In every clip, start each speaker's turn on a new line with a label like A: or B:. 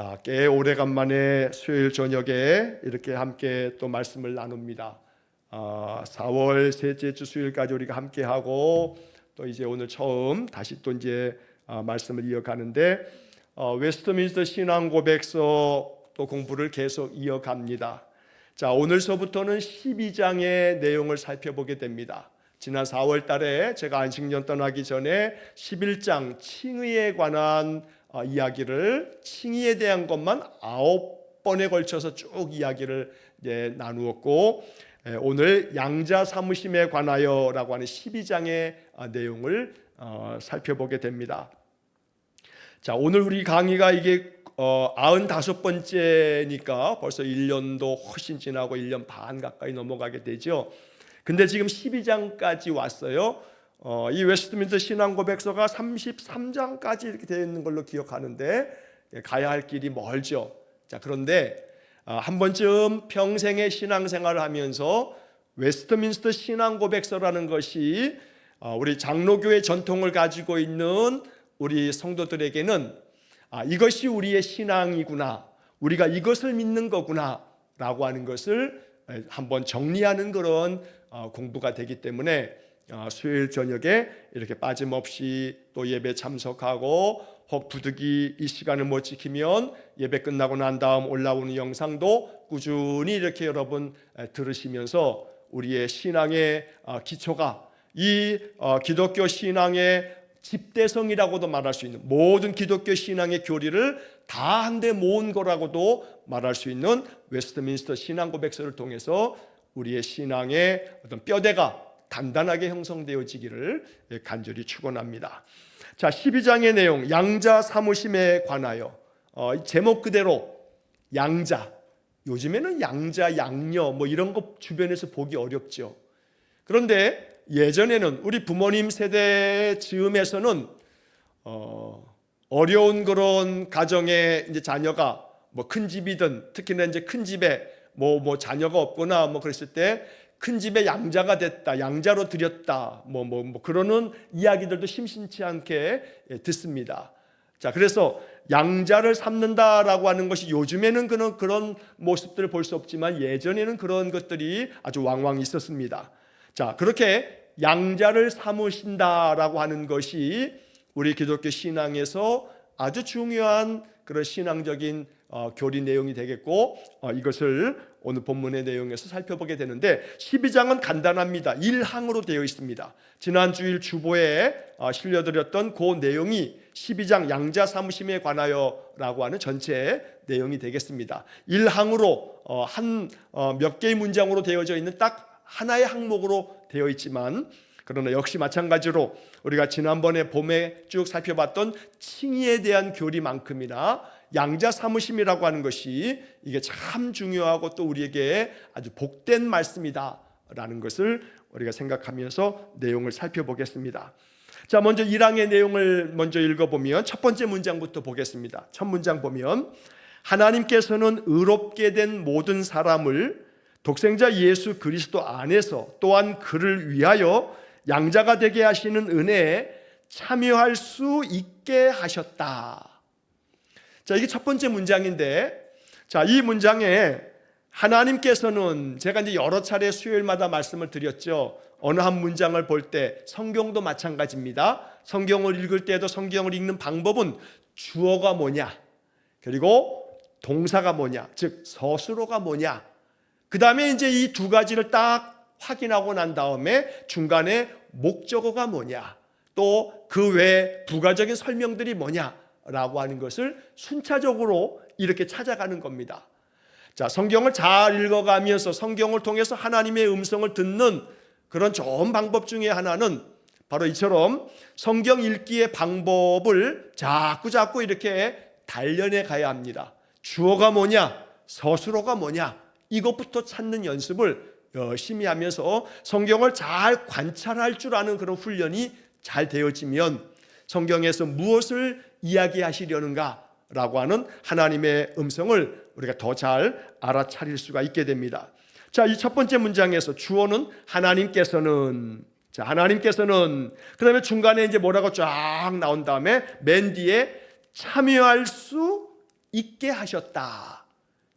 A: 자, 꽤 오래간만에 수요일 저녁에 이렇게 함께 또 말씀을 나눕니다. 4월 셋째 주 수요일까지 우리가 함께 하고 또 이제 오늘 처음 다시 또 이제 말씀을 이어가는데 웨스트민스터 신앙 고백서 또 공부를 계속 이어갑니다. 자, 오늘서부터는 12장의 내용을 살펴보게 됩니다. 지난 4월 달에 제가 안식년 떠나기 전에 11장 칭의에 관한 이야기를 칭의에 대한 것만 9번에 걸쳐서 쭉 이야기를 나누었고, 오늘 양자 사무심에 관하여라고 하는 12장의 내용을 살펴보게 됩니다. 자, 오늘 우리 강의가 이게 95번째니까 벌써 1년도 훨씬 지나고 1년 반 가까이 넘어가게 되죠. 근데 지금 12장까지 왔어요. 이 웨스트민스터 신앙 고백서가 33장까지 이렇게 되어 있는 걸로 기억하는데 가야 할 길이 멀죠. 자, 그런데 한 번쯤 평생의 신앙생활을 하면서 웨스트민스터 신앙 고백서라는 것이 우리 장로교의 전통을 가지고 있는 우리 성도들에게는 이것이 우리의 신앙이구나, 우리가 이것을 믿는 거구나 라고 하는 것을 한번 정리하는 그런 공부가 되기 때문에 수요일 저녁에 이렇게 빠짐없이 또 예배 참석하고 혹 부득이 이 시간을 못 지키면 예배 끝나고 난 다음 올라오는 영상도 꾸준히 이렇게 여러분 들으시면서 우리의 신앙의 기초가 이 기독교 신앙의 집대성이라고도 말할 수 있는, 모든 기독교 신앙의 교리를 다 한데 모은 거라고도 말할 수 있는 웨스트민스터 신앙 고백서를 통해서 우리의 신앙의 어떤 뼈대가 단단하게 형성되어지기를 간절히 축원합니다. 자, 12장의 내용, 양자 사무심에 관하여. 제목 그대로 양자. 요즘에는 양자, 양녀 뭐 이런 거 주변에서 보기 어렵죠. 그런데 예전에는 우리 부모님 세대 즈음에서는 어려운 그런 가정의 이제 자녀가 뭐 큰 집이든, 특히나 이제 큰 집에 뭐 자녀가 없거나 뭐 그랬을 때 큰 집에 양자가 됐다, 양자로 들였다, 그러는 이야기들도 심심치 않게 듣습니다. 자, 그래서 양자를 삼는다라고 하는 것이 요즘에는 그런 모습들을 볼 수 없지만 예전에는 그런 것들이 아주 왕왕 있었습니다. 자, 그렇게 양자를 삼으신다라고 하는 것이 우리 기독교 신앙에서 아주 중요한 그런 신앙적인 교리 내용이 되겠고, 이것을 오늘 본문의 내용에서 살펴보게 되는데 12장은 간단합니다. 1항으로 되어 있습니다. 지난 주일 주보에 실려드렸던 그 내용이 12장 양자 사무심에 관하여라고 하는 전체 내용이 되겠습니다. 1항으로 몇 개의 문장으로 되어져 있는 딱 하나의 항목으로 되어 있지만, 그러나 역시 마찬가지로 우리가 지난번에 봄에 쭉 살펴봤던 칭의에 대한 교리만큼이나 양자 사무심이라고 하는 것이 이게 참 중요하고 또 우리에게 아주 복된 말씀이다라는 것을 우리가 생각하면서 내용을 살펴보겠습니다. 자, 먼저 1항의 내용을 먼저 읽어보면 첫 번째 문장부터 보겠습니다. 첫 문장 보면, 하나님께서는 의롭게 된 모든 사람을 독생자 예수 그리스도 안에서 또한 그를 위하여 양자가 되게 하시는 은혜에 참여할 수 있게 하셨다. 자, 이게 첫 번째 문장인데, 자, 이 문장에 하나님께서는, 제가 이제 여러 차례 수요일마다 말씀을 드렸죠. 어느 한 문장을 볼 때 성경도 마찬가지입니다. 성경을 읽을 때도 성경을 읽는 방법은 주어가 뭐냐, 그리고 동사가 뭐냐, 즉 서술어가 뭐냐, 그 다음에 이제 이 두 가지를 딱 확인하고 난 다음에 중간에 목적어가 뭐냐, 또 그 외에 부가적인 설명들이 뭐냐라고 하는 것을 순차적으로 이렇게 찾아가는 겁니다. 자, 성경을 잘 읽어가면서 성경을 통해서 하나님의 음성을 듣는 그런 좋은 방법 중에 하나는 바로 이처럼 성경 읽기의 방법을 자꾸 이렇게 단련해 가야 합니다. 주어가 뭐냐, 서술어가 뭐냐, 이것부터 찾는 연습을 열심히 하면서 성경을 잘 관찰할 줄 아는 그런 훈련이 잘 되어지면 성경에서 무엇을 이야기하시려는가 라고 하는 하나님의 음성을 우리가 더 잘 알아차릴 수가 있게 됩니다. 자, 이 첫 번째 문장에서 주어는 하나님께서는, 자, 하나님께서는, 그 다음에 중간에 이제 뭐라고 쫙 나온 다음에 맨 뒤에 참여할 수 있게 하셨다.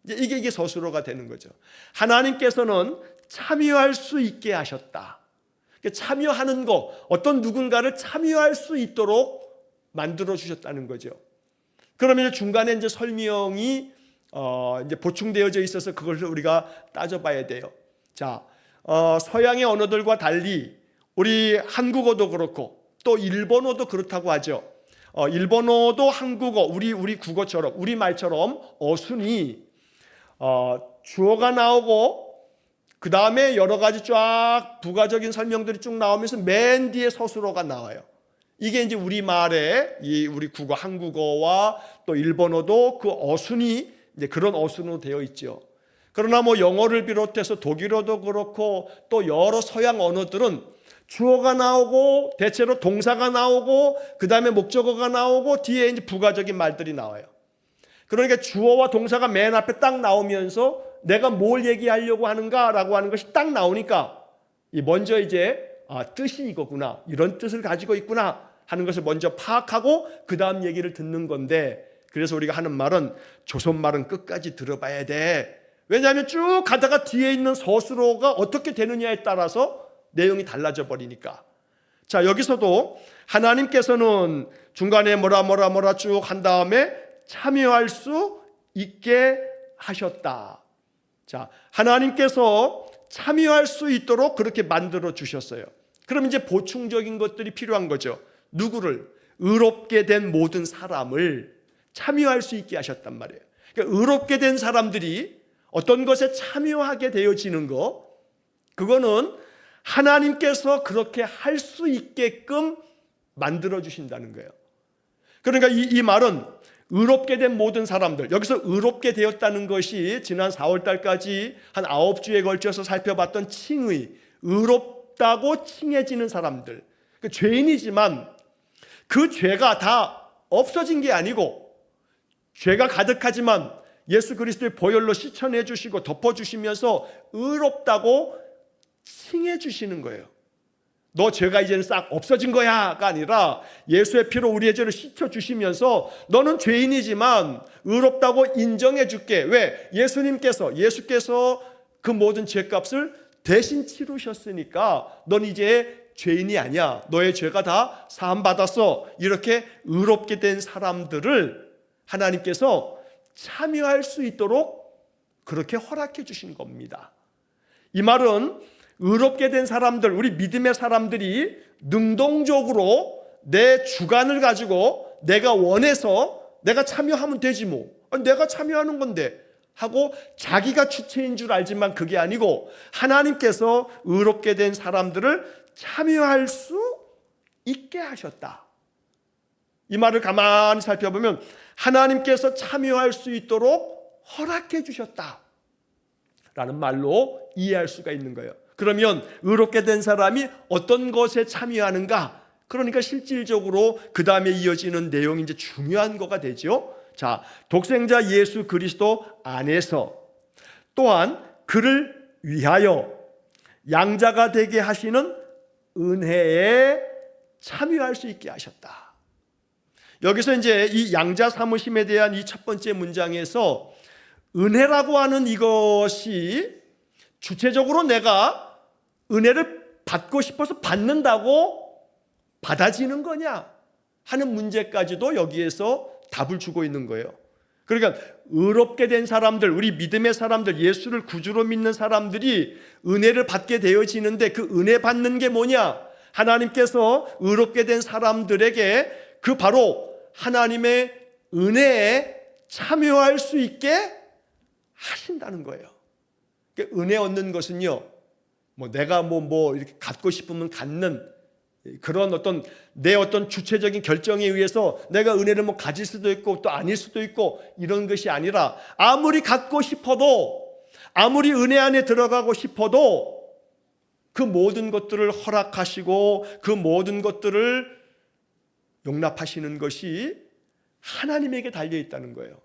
A: 이제 이게 서술어가 되는 거죠. 하나님께서는 참여할 수 있게 하셨다. 참여하는 거, 어떤 누군가를 참여할 수 있도록 만들어 주셨다는 거죠. 그러면 중간에 이제 설명이 이제 보충되어져 있어서 그걸 우리가 따져봐야 돼요. 자, 서양의 언어들과 달리 우리 한국어도 그렇고 또 일본어도 그렇다고 하죠. 일본어도 한국어, 우리 국어처럼, 우리 말처럼 어순이 주어가 나오고 그 다음에 여러 가지 쫙 부가적인 설명들이 쭉 나오면서 맨 뒤에 서술어가 나와요. 이게 이제 우리말의 우리 국어, 한국어와 또 일본어도 그 어순이 이제 그런 어순으로 되어 있죠. 그러나 뭐 영어를 비롯해서 독일어도 그렇고 또 여러 서양 언어들은 주어가 나오고 대체로 동사가 나오고 그 다음에 목적어가 나오고 뒤에 이제 부가적인 말들이 나와요. 그러니까 주어와 동사가 맨 앞에 딱 나오면서 내가 뭘 얘기하려고 하는가라고 하는 것이 딱 나오니까 먼저 이제 뜻이 이거구나, 이런 뜻을 가지고 있구나 하는 것을 먼저 파악하고 그 다음 얘기를 듣는 건데, 그래서 우리가 하는 말은 조선말은 끝까지 들어봐야 돼. 왜냐하면 쭉 가다가 뒤에 있는 서술어가 어떻게 되느냐에 따라서 내용이 달라져 버리니까. 자, 여기서도 하나님께서는 중간에 뭐라 쭉 한 다음에 참여할 수 있게 하셨다. 자, 하나님께서 참여할 수 있도록 그렇게 만들어 주셨어요. 그럼 이제 보충적인 것들이 필요한 거죠. 누구를? 의롭게 된 모든 사람을 참여할 수 있게 하셨단 말이에요. 그러니까 의롭게 된 사람들이 어떤 것에 참여하게 되어지는 거, 그거는 하나님께서 그렇게 할 수 있게끔 만들어 주신다는 거예요. 그러니까 이 말은 의롭게 된 모든 사람들, 여기서 의롭게 되었다는 것이 지난 4월 달까지 한 9주에 걸쳐서 살펴봤던 칭의, 의롭다고 칭해지는 사람들, 죄인이지만 그 죄가 다 없어진 게 아니고 죄가 가득하지만 예수 그리스도의 보혈로 씻어내 주시고 덮어주시면서 의롭다고 칭해 주시는 거예요. 너 죄가 이제는 싹 없어진 거야가 아니라 예수의 피로 우리의 죄를 씻어주시면서 너는 죄인이지만 의롭다고 인정해 줄게. 왜? 예수께서 그 모든 죄값을 대신 치르셨으니까 넌 이제 죄인이 아니야. 너의 죄가 다 사함받았어. 이렇게 의롭게 된 사람들을 하나님께서 참여할 수 있도록 그렇게 허락해 주신 겁니다. 이 말은 의롭게 된 사람들, 우리 믿음의 사람들이 능동적으로 내 주관을 가지고 내가 원해서 내가 참여하면 되지 뭐. 내가 참여하는 건데 하고 자기가 주체인 줄 알지만 그게 아니고 하나님께서 의롭게 된 사람들을 참여할 수 있게 하셨다. 이 말을 가만히 살펴보면 하나님께서 참여할 수 있도록 허락해 주셨다 라는 말로 이해할 수가 있는 거예요. 그러면 의롭게 된 사람이 어떤 것에 참여하는가? 그러니까 실질적으로 그 다음에 이어지는 내용이 이제 중요한 거가 되죠. 자, 독생자 예수 그리스도 안에서 또한 그를 위하여 양자가 되게 하시는 은혜에 참여할 수 있게 하셨다. 여기서 이제 이 양자 삼으심에 대한 이 첫 번째 문장에서 은혜라고 하는 이것이 주체적으로 내가 은혜를 받고 싶어서 받는다고 받아지는 거냐 하는 문제까지도 여기에서 답을 주고 있는 거예요. 그러니까 의롭게 된 사람들, 우리 믿음의 사람들, 예수를 구주로 믿는 사람들이 은혜를 받게 되어지는데 그 은혜 받는 게 뭐냐? 하나님께서 의롭게 된 사람들에게 그 바로 하나님의 은혜에 참여할 수 있게 하신다는 거예요. 그러니까 은혜 얻는 것은요, 내가 이렇게 갖고 싶으면 갖는 그런 내 어떤 주체적인 결정에 의해서 내가 은혜를 가질 수도 있고 또 아닐 수도 있고 이런 것이 아니라 아무리 갖고 싶어도 아무리 은혜 안에 들어가고 싶어도 그 모든 것들을 허락하시고 그 모든 것들을 용납하시는 것이 하나님에게 달려 있다는 거예요.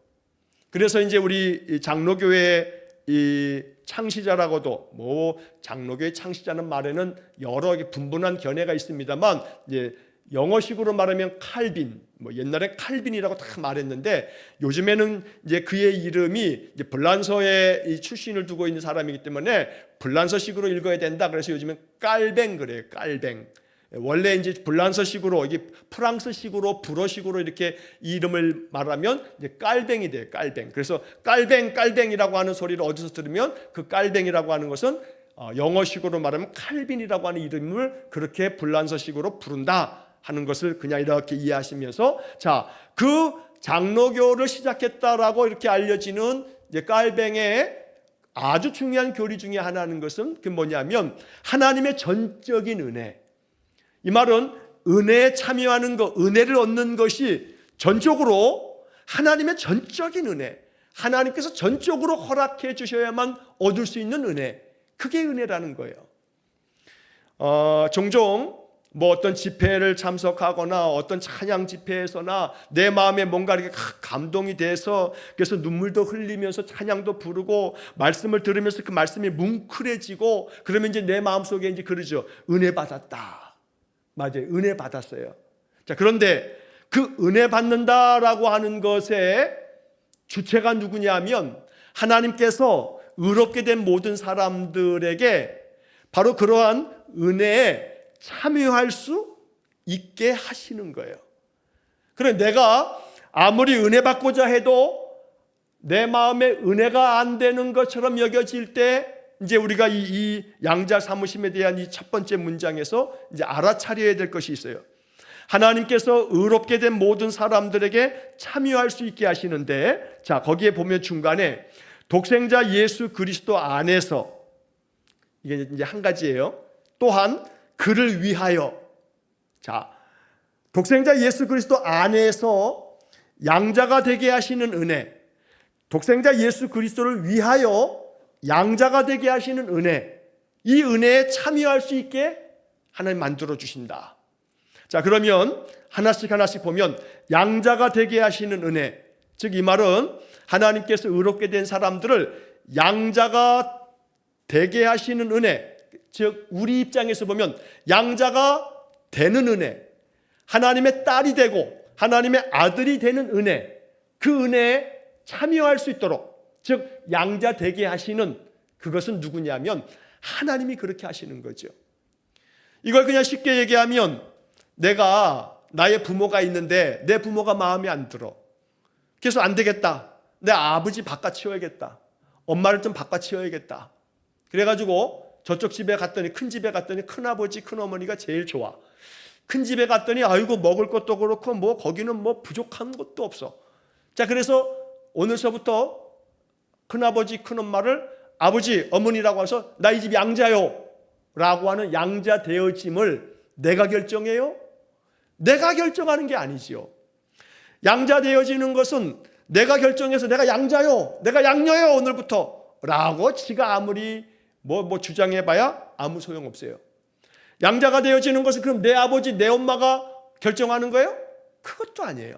A: 그래서 이제 우리 장로교회 이 창시자라고도 장로교회 창시자는 말에는 여러 분분한 견해가 있습니다만 이제 영어식으로 말하면 칼빈, 뭐 옛날에 칼빈이라고 다 말했는데 요즘에는 이제 그의 이름이 이제 불란서의 이 출신을 두고 있는 사람이기 때문에 불란서식으로 읽어야 된다. 그래서 요즘엔 깔뱅 그래요. 깔뱅. 원래 이제 불란서식으로, 이게 프랑스식으로, 불어식으로 이렇게 이름을 말하면 이제 깔뱅이 돼요. 깔뱅. 그래서 깔뱅이라고 하는 소리를 어디서 들으면 그 깔뱅이라고 하는 것은 영어식으로 말하면 칼빈이라고 하는 이름을 그렇게 불란서식으로 부른다 하는 것을 그냥 이렇게 이해하시면서, 자, 그 장로교를 시작했다라고 이렇게 알려지는 이제 깔뱅의 아주 중요한 교리 중에 하나는 것은 그 뭐냐면 하나님의 전적인 은혜. 이 말은 은혜에 참여하는 것, 은혜를 얻는 것이 전적으로 하나님의 전적인 은혜, 하나님께서 전적으로 허락해 주셔야만 얻을 수 있는 은혜, 그게 은혜라는 거예요. 종종 뭐 어떤 집회를 참석하거나 어떤 찬양 집회에서나 내 마음에 뭔가 이렇게 감동이 돼서 그래서 눈물도 흘리면서 찬양도 부르고 말씀을 들으면서 그 말씀이 뭉클해지고 그러면 이제 내 마음속에 이제 그러죠. 은혜 받았다. 맞아요. 은혜 받았어요. 자, 그런데 그 은혜 받는다라고 하는 것의 주체가 누구냐면 하나님께서 의롭게 된 모든 사람들에게 바로 그러한 은혜에 참여할 수 있게 하시는 거예요. 그래, 내가 아무리 은혜 받고자 해도 내 마음에 은혜가 안 되는 것처럼 여겨질 때 이제 우리가 이 양자 사무심에 대한 이 첫 번째 문장에서 이제 알아차려야 될 것이 있어요. 하나님께서 의롭게 된 모든 사람들에게 참여할 수 있게 하시는데, 자, 거기에 보면 중간에 독생자 예수 그리스도 안에서, 이게 이제 한 가지예요. 또한 그를 위하여. 자, 독생자 예수 그리스도 안에서 양자가 되게 하시는 은혜, 독생자 예수 그리스도를 위하여 양자가 되게 하시는 은혜, 이 은혜에 참여할 수 있게 하나님 만들어 주신다. 자, 그러면 하나씩 보면 양자가 되게 하시는 은혜, 즉 이 말은 하나님께서 의롭게 된 사람들을 양자가 되게 하시는 은혜, 즉 우리 입장에서 보면 양자가 되는 은혜, 하나님의 딸이 되고 하나님의 아들이 되는 은혜, 그 은혜에 참여할 수 있도록, 즉 양자 되게 하시는, 그것은 누구냐면 하나님이 그렇게 하시는 거죠. 이걸 그냥 쉽게 얘기하면 내가 나의 부모가 있는데 내 부모가 마음에 안 들어. 그래서 안 되겠다. 내 아버지 바꿔치워야겠다. 엄마를 좀 바꿔치워야겠다. 그래가지고 저쪽 집에 갔더니, 큰 집에 갔더니 큰아버지 큰어머니가 제일 좋아. 큰 집에 갔더니 아이고 먹을 것도 그렇고 뭐 거기는 뭐 부족한 것도 없어. 자, 그래서 오늘서부터 큰아버지 큰엄마를 아버지 어머니라고 해서 나 이 집 양자요 라고 하는 양자 되어짐을 내가 결정해요? 내가 결정하는 게 아니지요. 양자 되어지는 것은 내가 결정해서 내가 양자요, 내가 양녀요 오늘부터 라고 지가 아무리 뭐 주장해봐야 아무 소용없어요. 양자가 되어지는 것은 그럼 내 아버지 내 엄마가 결정하는 거예요? 그것도 아니에요.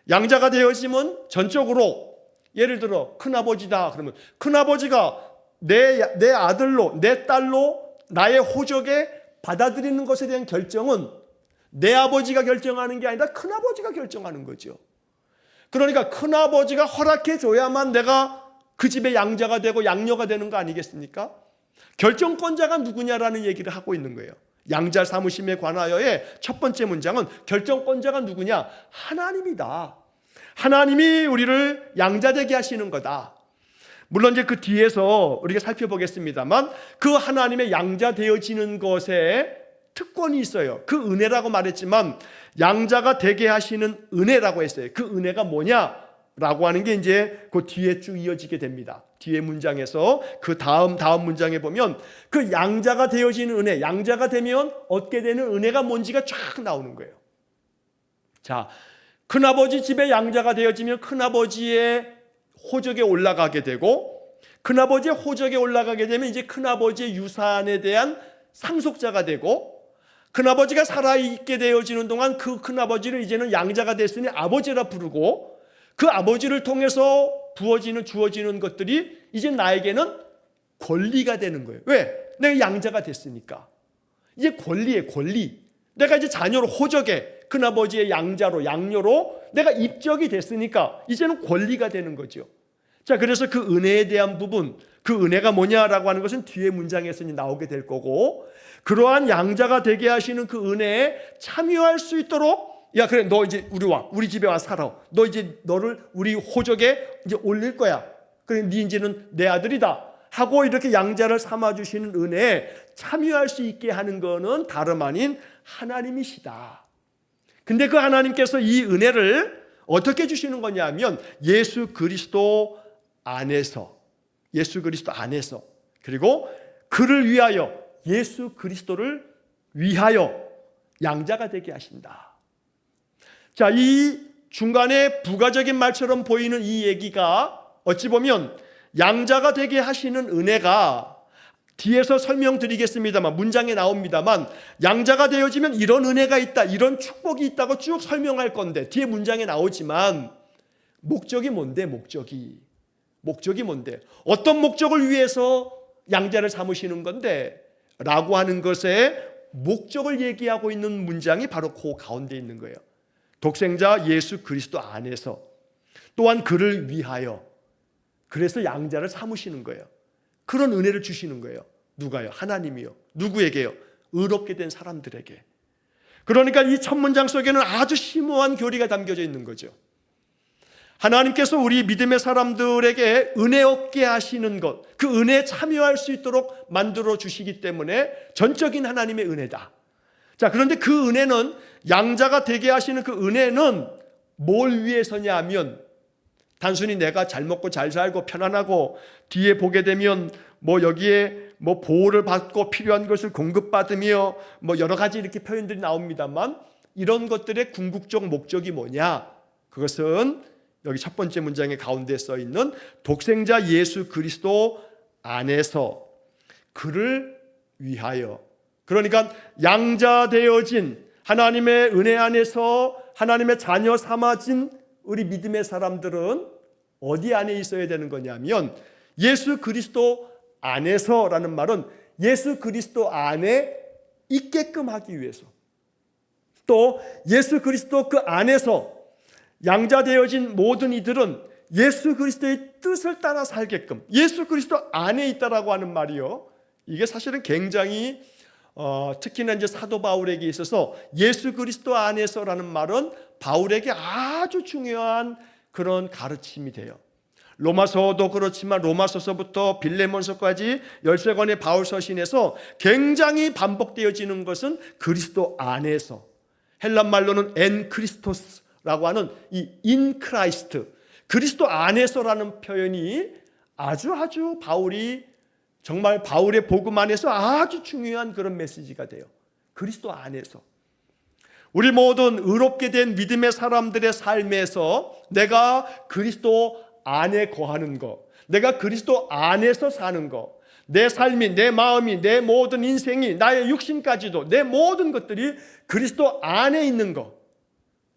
A: 양자가 되어지면 전적으로, 예를 들어 큰아버지다 그러면 큰아버지가 내 아들로 내 딸로 나의 호적에 받아들이는 것에 대한 결정은 내 아버지가 결정하는 게 아니라 큰아버지가 결정하는 거죠. 그러니까 큰아버지가 허락해 줘야만 내가 그 집의 양자가 되고 양녀가 되는 거 아니겠습니까? 결정권자가 누구냐라는 얘기를 하고 있는 거예요. 양자 사무심에 관하여의 첫 번째 문장은 결정권자가 누구냐? 하나님이다. 하나님이 우리를 양자되게 하시는 거다. 물론 이제 그 뒤에서 우리가 살펴보겠습니다만 그 하나님의 양자되어지는 것에 특권이 있어요. 그 은혜라고 말했지만 양자가 되게 하시는 은혜라고 했어요. 그 은혜가 뭐냐라고 하는 게 이제 그 뒤에 쭉 이어지게 됩니다. 뒤에 문장에서 그 다음 문장에 보면 그 양자가 되어지는 은혜, 양자가 되면 얻게 되는 은혜가 뭔지가 쫙 나오는 거예요. 자, 큰아버지 집에 양자가 되어지면 큰아버지의 호적에 올라가게 되고, 큰아버지의 호적에 올라가게 되면 이제 큰아버지의 유산에 대한 상속자가 되고, 큰아버지가 살아있게 되어지는 동안 그 큰아버지를 이제는 양자가 됐으니 아버지라 부르고, 그 아버지를 통해서 주어지는 것들이 이제 나에게는 권리가 되는 거예요. 왜? 내가 양자가 됐으니까. 이제 권리예요, 권리. 내가 이제 자녀로 호적에 큰아버지의 양자로 양녀로 내가 입적이 됐으니까 이제는 권리가 되는 거죠. 자, 그래서 그 은혜에 대한 부분, 그 은혜가 뭐냐라고 하는 것은 뒤에 문장에서 나오게 될 거고, 그러한 양자가 되게 하시는 그 은혜에 참여할 수 있도록, 야 그래 너 이제 우리 집에 와 살아. 너 이제 너를 우리 호적에 이제 올릴 거야. 그래 네 이제는 내 아들이다 하고 이렇게 양자를 삼아 주시는 은혜에 참여할 수 있게 하는 거는 다름 아닌 하나님이시다. 근데 그 하나님께서 이 은혜를 어떻게 주시는 거냐면 예수 그리스도 안에서, 그리고 그를 위하여, 예수 그리스도를 위하여 양자가 되게 하신다. 자, 이 중간에 부가적인 말처럼 보이는 이 얘기가 어찌 보면 양자가 되게 하시는 은혜가 뒤에서 설명드리겠습니다만, 문장에 나옵니다만, 양자가 되어지면 이런 은혜가 있다, 이런 축복이 있다고 쭉 설명할 건데, 뒤에 문장에 나오지만 목적이 뭔데? 목적이 뭔데? 어떤 목적을 위해서 양자를 삼으시는 건데? 라고 하는 것에 목적을 얘기하고 있는 문장이 바로 그 가운데 있는 거예요. 독생자 예수 그리스도 안에서, 또한 그를 위하여, 그래서 양자를 삼으시는 거예요. 그런 은혜를 주시는 거예요. 누가요? 하나님이요. 누구에게요? 의롭게 된 사람들에게. 그러니까 이 첫 문장 속에는 아주 심오한 교리가 담겨져 있는 거죠. 하나님께서 우리 믿음의 사람들에게 은혜 얻게 하시는 것, 그 은혜에 참여할 수 있도록 만들어 주시기 때문에 전적인 하나님의 은혜다. 자, 그런데 그 은혜는, 양자가 되게 하시는 그 은혜는 뭘 위해서냐 하면, 단순히 내가 잘 먹고 잘 살고 편안하고 뒤에 보게 되면 여기에 보호를 받고 필요한 것을 공급받으며 여러 가지 이렇게 표현들이 나옵니다만, 이런 것들의 궁극적 목적이 뭐냐? 그것은 여기 첫 번째 문장의 가운데 써 있는 독생자 예수 그리스도 안에서 그를 위하여, 그러니까 양자되어진 하나님의 은혜 안에서 하나님의 자녀 삼아진 우리 믿음의 사람들은 어디 안에 있어야 되는 거냐면, 예수 그리스도 안에서라는 말은 예수 그리스도 안에 있게끔 하기 위해서, 또 예수 그리스도 그 안에서 양자되어진 모든 이들은 예수 그리스도의 뜻을 따라 살게끔, 예수 그리스도 안에 있다라고 하는 말이요, 이게 사실은 굉장히 특히나 이제 사도 바울에게 있어서 예수 그리스도 안에서라는 말은 바울에게 아주 중요한 그런 가르침이 돼요. 로마서도 그렇지만 로마서서부터 빌레몬서까지 13권의 바울 서신에서 굉장히 반복되어지는 것은 그리스도 안에서, 헬란 말로는 엔 크리스토스라고 하는 이 인 크라이스트, 그리스도 안에서라는 표현이 아주 바울이 정말 바울의 복음 안에서 아주 중요한 그런 메시지가 돼요. 그리스도 안에서. 우리 모든 의롭게 된 믿음의 사람들의 삶에서 내가 그리스도 안에 거하는 것, 내가 그리스도 안에서 사는 것, 내 삶이, 내 마음이, 내 모든 인생이, 나의 육신까지도, 내 모든 것들이 그리스도 안에 있는 것,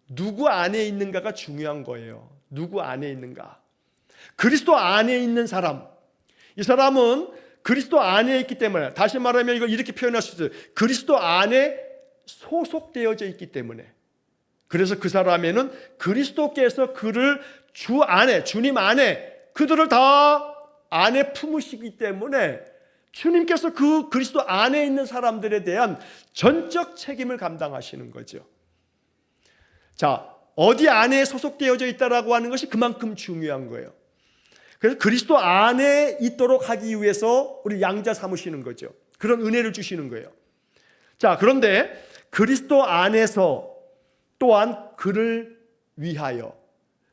A: 누구 안에 있는가가 중요한 거예요. 누구 안에 있는가? 그리스도 안에 있는 사람, 이 사람은 그리스도 안에 있기 때문에, 다시 말하면 이걸 이렇게 표현할 수 있어요. 그리스도 안에 소속되어져 있기 때문에. 그래서 그 사람에는 그리스도께서 그를 주 안에, 주님 안에, 그들을 다 안에 품으시기 때문에 주님께서 그 그리스도 안에 있는 사람들에 대한 전적 책임을 감당하시는 거죠. 자, 어디 안에 소속되어져 있다라고 하는 것이 그만큼 중요한 거예요. 그래서 그리스도 안에 있도록 하기 위해서 우리 양자 삼으시는 거죠. 그런 은혜를 주시는 거예요. 자, 그런데 그리스도 안에서 또한 그를 위하여,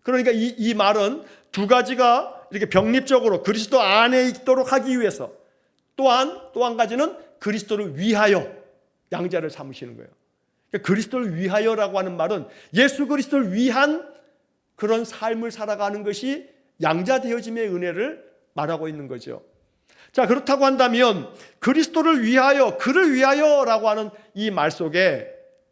A: 그러니까 이 말은 두 가지가 이렇게 병립적으로 그리스도 안에 있도록 하기 위해서, 또 한 가지는 그리스도를 위하여 양자를 삼으시는 거예요. 그러니까 그리스도를 위하여라고 하는 말은 예수 그리스도를 위한 그런 삶을 살아가는 것이 양자되어짐의 은혜를 말하고 있는 거죠. 자, 그렇다고 한다면 그리스도를 위하여, 그를 위하여라고 하는 이 말 속에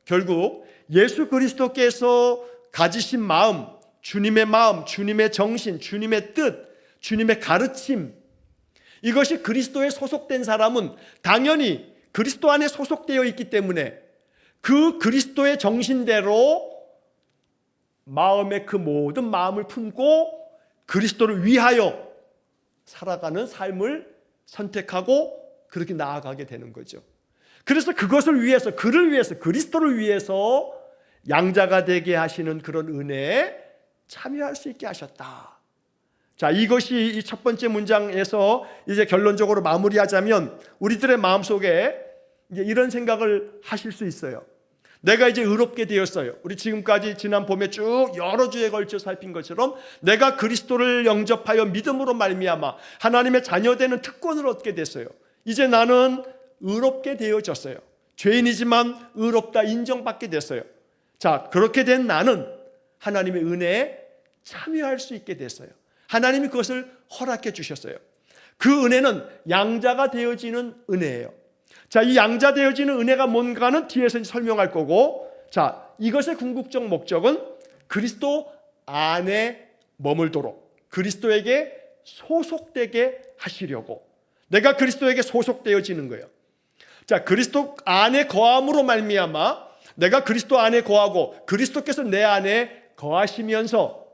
A: 결국 예수 그리스도께서 가지신 마음, 주님의 정신, 주님의 뜻, 주님의 가르침, 이것이 그리스도에 소속된 사람은 당연히 그리스도 안에 소속되어 있기 때문에 그 그리스도의 정신대로 마음의 그 모든 마음을 품고 그리스도를 위하여 살아가는 삶을 선택하고 그렇게 나아가게 되는 거죠. 그래서 그것을 위해서, 그를 위해서, 그리스도를 위해서 양자가 되게 하시는 그런 은혜에 참여할 수 있게 하셨다. 자, 이것이 이 첫 번째 문장에서 이제 결론적으로 마무리하자면 우리들의 마음속에 이제 이런 생각을 하실 수 있어요. 내가 이제 의롭게 되었어요. 우리 지금까지 지난 봄에 쭉 여러 주에 걸쳐 살핀 것처럼 내가 그리스도를 영접하여 믿음으로 말미암아 하나님의 자녀되는 특권을 얻게 됐어요. 이제 나는 의롭게 되어졌어요. 죄인이지만 의롭다 인정받게 됐어요. 자, 그렇게 된 나는 하나님의 은혜에 참여할 수 있게 됐어요. 하나님이 그것을 허락해 주셨어요. 그 은혜는 양자가 되어지는 은혜예요. 자, 이 양자 되어지는 은혜가 뭔가는 뒤에서 설명할 거고, 자, 이것의 궁극적 목적은 그리스도 안에 머물도록 그리스도에게 소속되게 하시려고, 내가 그리스도에게 소속되어지는 거예요. 자, 그리스도 안에 거함으로 말미암아 내가 그리스도 안에 거하고 그리스도께서 내 안에 거하시면서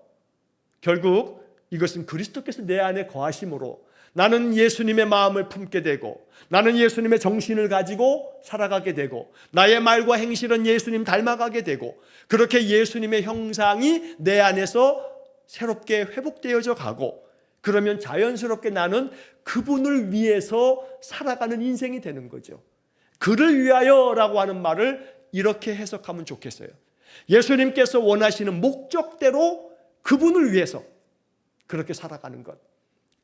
A: 결국 이것은 그리스도께서 내 안에 거하심으로 나는 예수님의 마음을 품게 되고 나는 예수님의 정신을 가지고 살아가게 되고 나의 말과 행실은 예수님 닮아가게 되고 그렇게 예수님의 형상이 내 안에서 새롭게 회복되어져 가고, 그러면 자연스럽게 나는 그분을 위해서 살아가는 인생이 되는 거죠. 그를 위하여라고 하는 말을 이렇게 해석하면 좋겠어요. 예수님께서 원하시는 목적대로 그분을 위해서 그렇게 살아가는 것,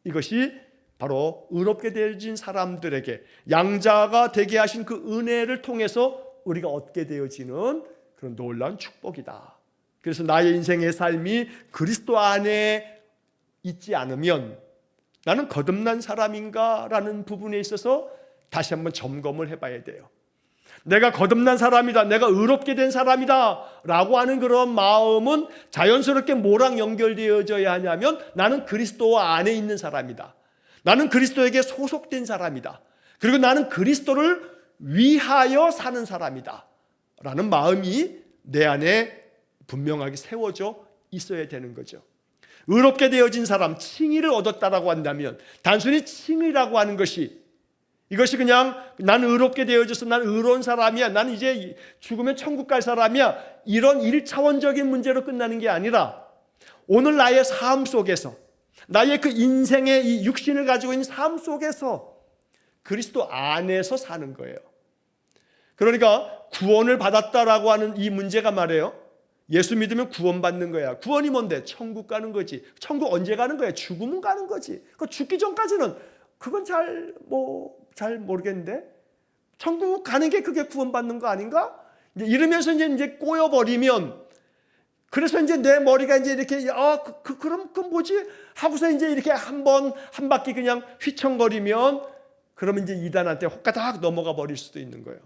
A: 이것이 바로 의롭게 되어진 사람들에게 양자가 되게 하신 그 은혜를 통해서 우리가 얻게 되어지는 그런 놀라운 축복이다. 그래서 나의 인생의 삶이 그리스도 안에 있지 않으면 나는 거듭난 사람인가 라는 부분에 있어서 다시 한번 점검을 해봐야 돼요. 내가 거듭난 사람이다, 내가 의롭게 된 사람이다 라고 하는 그런 마음은 자연스럽게 뭐랑 연결되어져야 하냐면 나는 그리스도 안에 있는 사람이다, 나는 그리스도에게 소속된 사람이다, 그리고 나는 그리스도를 위하여 사는 사람이다 라는 마음이 내 안에 분명하게 세워져 있어야 되는 거죠. 의롭게 되어진 사람, 칭의를 얻었다라고 한다면 단순히 칭의라고 하는 것이, 이것이 그냥 나는 의롭게 되어져서 나는 의로운 사람이야, 나는 이제 죽으면 천국 갈 사람이야, 이런 1차원적인 문제로 끝나는 게 아니라 오늘 나의 삶 속에서, 나의 그 인생의 이 육신을 가지고 있는 삶 속에서 그리스도 안에서 사는 거예요. 그러니까 구원을 받았다라고 하는 이 문제가 말이에요, 예수 믿으면 구원받는 거야. 구원이 뭔데? 천국 가는 거지. 천국 언제 가는 거야? 죽으면 가는 거지. 그 죽기 전까지는 그건 잘 모르겠는데 천국 가는 게 그게 구원받는 거 아닌가? 이러면서 이제 꼬여버리면, 그래서 이제 내 머리가 이제 이렇게 그럼 그 뭐지? 하고서 이제 이렇게 한 바퀴 그냥 휘청거리면, 그러면 이제 이단한테 호까닥 넘어가 버릴 수도 있는 거예요.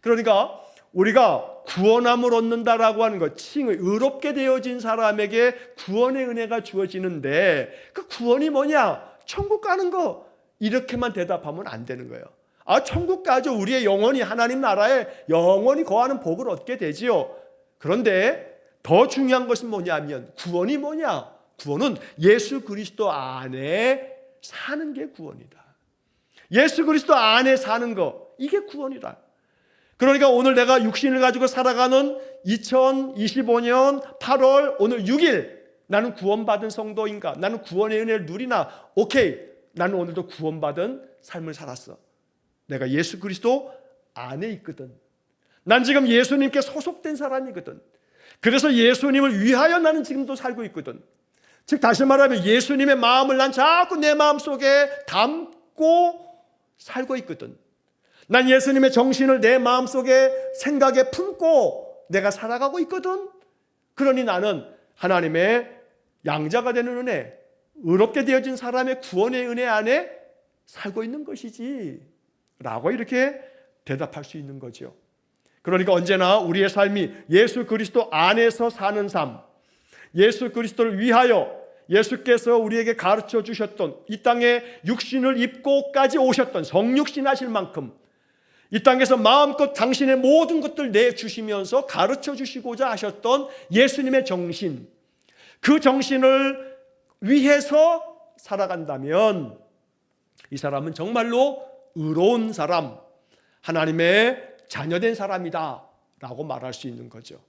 A: 그러니까 우리가 구원함을 얻는다라고 하는 것, 칭의, 의롭게 되어진 사람에게 구원의 은혜가 주어지는데 그 구원이 뭐냐? 천국 가는 거, 이렇게만 대답하면 안 되는 거예요. 천국 가죠. 우리의 영혼이 하나님 나라에 영원히 거하는 복을 얻게 되지요. 그런데 더 중요한 것은 뭐냐면, 구원이 뭐냐? 구원은 예수 그리스도 안에 사는 게 구원이다. 예수 그리스도 안에 사는 거, 이게 구원이다. 그러니까 오늘 내가 육신을 가지고 살아가는 2025년 8월 오늘 6일, 나는 구원받은 성도인가? 나는 구원의 은혜를 누리나? 오케이, 나는 오늘도 구원받은 삶을 살았어. 내가 예수 그리스도 안에 있거든. 난 지금 예수님께 소속된 사람이거든. 그래서 예수님을 위하여 나는 지금도 살고 있거든. 즉 다시 말하면 예수님의 마음을 난 자꾸 내 마음속에 담고 살고 있거든. 난 예수님의 정신을 내 마음속에 생각에 품고 내가 살아가고 있거든. 그러니 나는 하나님의 양자가 되는 은혜, 의롭게 되어진 사람의 구원의 은혜 안에 살고 있는 것이지 라고 이렇게 대답할 수 있는 거죠. 그러니까 언제나 우리의 삶이 예수 그리스도 안에서 사는 삶, 예수 그리스도를 위하여 예수께서 우리에게 가르쳐 주셨던 이 땅에 육신을 입고까지 오셨던 성육신 하실 만큼 이 땅에서 마음껏 당신의 모든 것들 내주시면서 가르쳐 주시고자 하셨던 예수님의 정신, 그 정신을 위해서 살아간다면 이 사람은 정말로 의로운 사람, 하나님의 자녀된 사람이다 라고 말할 수 있는 거죠.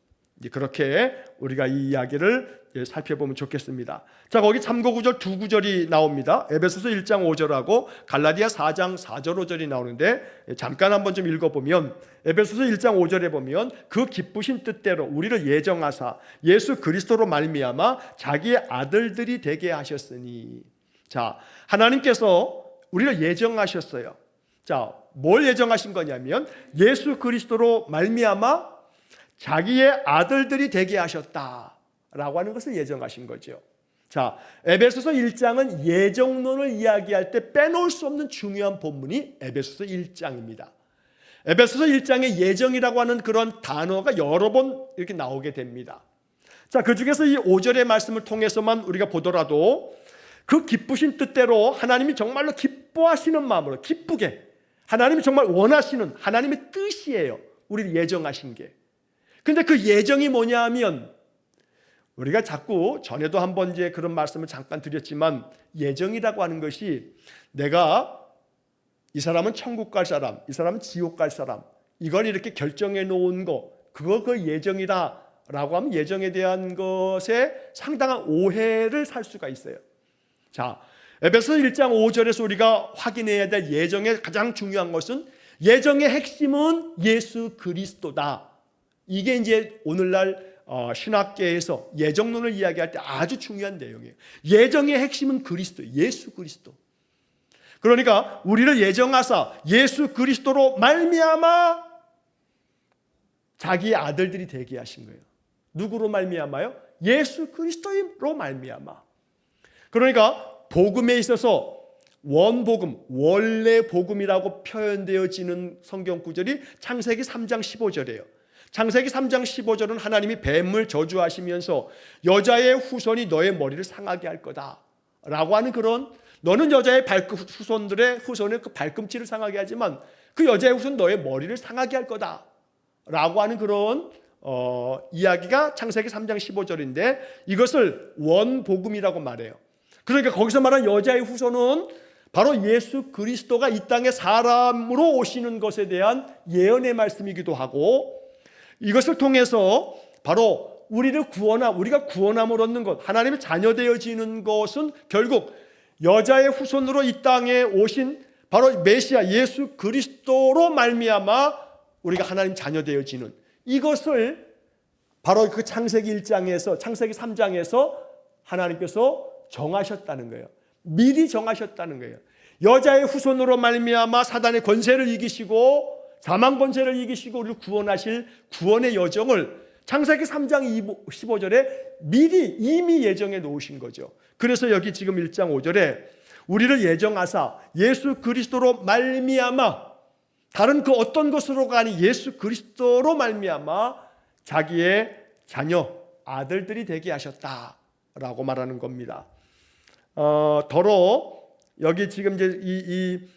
A: 그렇게 우리가 이 이야기를 살펴보면 좋겠습니다. 자, 거기 참고구절 두 구절이 나옵니다. 에베소서 1장 5절하고 갈라디아 4장 4절 5절이 나오는데 잠깐 한번 좀 읽어보면, 에베소서 1장 5절에 보면 그 기쁘신 뜻대로 우리를 예정하사 예수 그리스도로 말미암아 자기의 아들들이 되게 하셨으니. 자, 하나님께서 우리를 예정하셨어요. 자, 뭘 예정하신 거냐면 예수 그리스도로 말미암아 자기의 아들들이 되게 하셨다라고 하는 것을 예정하신 거죠. 자, 에베소서 1장은 예정론을 이야기할 때 빼놓을 수 없는 중요한 본문이 에베소서 1장입니다. 에베소서 1장에 예정이라고 하는 그런 단어가 여러 번 이렇게 나오게 됩니다. 자, 그 중에서 이 5절의 말씀을 통해서만 우리가 보더라도 그 기쁘신 뜻대로 하나님이 정말로 기뻐하시는 마음으로, 기쁘게 하나님이 정말 원하시는 하나님의 뜻이에요. 우리를 예정하신 게. 근데 그 예정이 뭐냐 하면, 우리가 자꾸 전에도 한번 이제 그런 말씀을 잠깐 드렸지만, 예정이라고 하는 것이 내가 이 사람은 천국 갈 사람, 이 사람은 지옥 갈 사람, 이걸 이렇게 결정해 놓은 거, 그거 그 예정이다 라고 하면 예정에 대한 것에 상당한 오해를 살 수가 있어요. 자, 에베소 1장 5절에서 우리가 확인해야 될 예정의 가장 중요한 것은, 예정의 핵심은 예수 그리스도다. 이게 이제 오늘날 신학계에서 예정론을 이야기할 때 아주 중요한 내용이에요. 예정의 핵심은 그리스도, 예수 그리스도. 그러니까 우리를 예정하사 예수 그리스도로 말미암아 자기의 아들들이 되게 하신 거예요. 누구로 말미암아요? 예수 그리스도로 말미암아. 그러니까 복음에 있어서 원복음, 원래 복음이라고 표현되어지는 성경 구절이 창세기 3장 15절이에요. 창세기 3장 15절은 하나님이 뱀을 저주하시면서 여자의 후손이 너의 머리를 상하게 할 거다 라고 하는 그런, 너는 여자의 후손들의 후손의 그 발꿈치를 상하게 하지만 그 여자의 후손 너의 머리를 상하게 할 거다 라고 하는 그런 이야기가 창세기 3장 15절인데, 이것을 원복음이라고 말해요. 그러니까 거기서 말한 여자의 후손은 바로 예수 그리스도가 이 땅에 사람으로 오시는 것에 대한 예언의 말씀이기도 하고, 이것을 통해서 바로 우리가 구원함을 얻는 것, 하나님의 자녀 되어지는 것은 결국 여자의 후손으로 이 땅에 오신 바로 메시아 예수 그리스도로 말미암아 우리가 하나님 자녀 되어지는, 이것을 바로 그 창세기 1장에서 창세기 3장에서 하나님께서 정하셨다는 거예요. 미리 정하셨다는 거예요. 여자의 후손으로 말미암아 사단의 권세를 이기시고 사망 권세를 이기시고 우리를 구원하실 구원의 여정을 창세기 3장 15절에 미리 이미 예정해 놓으신 거죠. 그래서 여기 지금 1장 5절에 우리를 예정하사 예수 그리스도로 말미암아, 다른 그 어떤 것으로가 아닌 예수 그리스도로 말미암아 자기의 자녀, 아들들이 되게 하셨다라고 말하는 겁니다. 더러 여기 지금 이제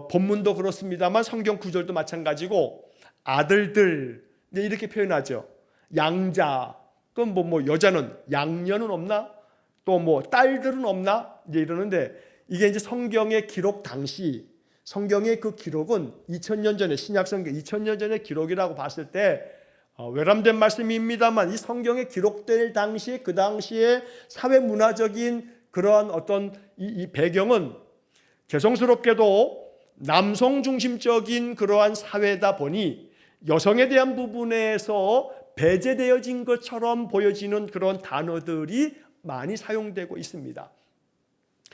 A: 본문도 그렇습니다만 성경 구절도 마찬가지고 아들들 이렇게 표현하죠. 양자, 그럼 뭐 여자는 양녀는 없나? 또 뭐 딸들은 없나? 이제 이러는데, 이게 이제 성경의 기록 당시, 성경의 그 기록은 2000년 전에, 신약 성경 2000년 전의 기록이라고 봤을 때 외람된 말씀입니다만, 이 성경에 기록될 당시, 그 당시에 사회 문화적인 그러한 어떤 이 배경은 죄송스럽게도 남성 중심적인 그러한 사회다 보니 여성에 대한 부분에서 배제되어진 것처럼 보여지는 그런 단어들이 많이 사용되고 있습니다.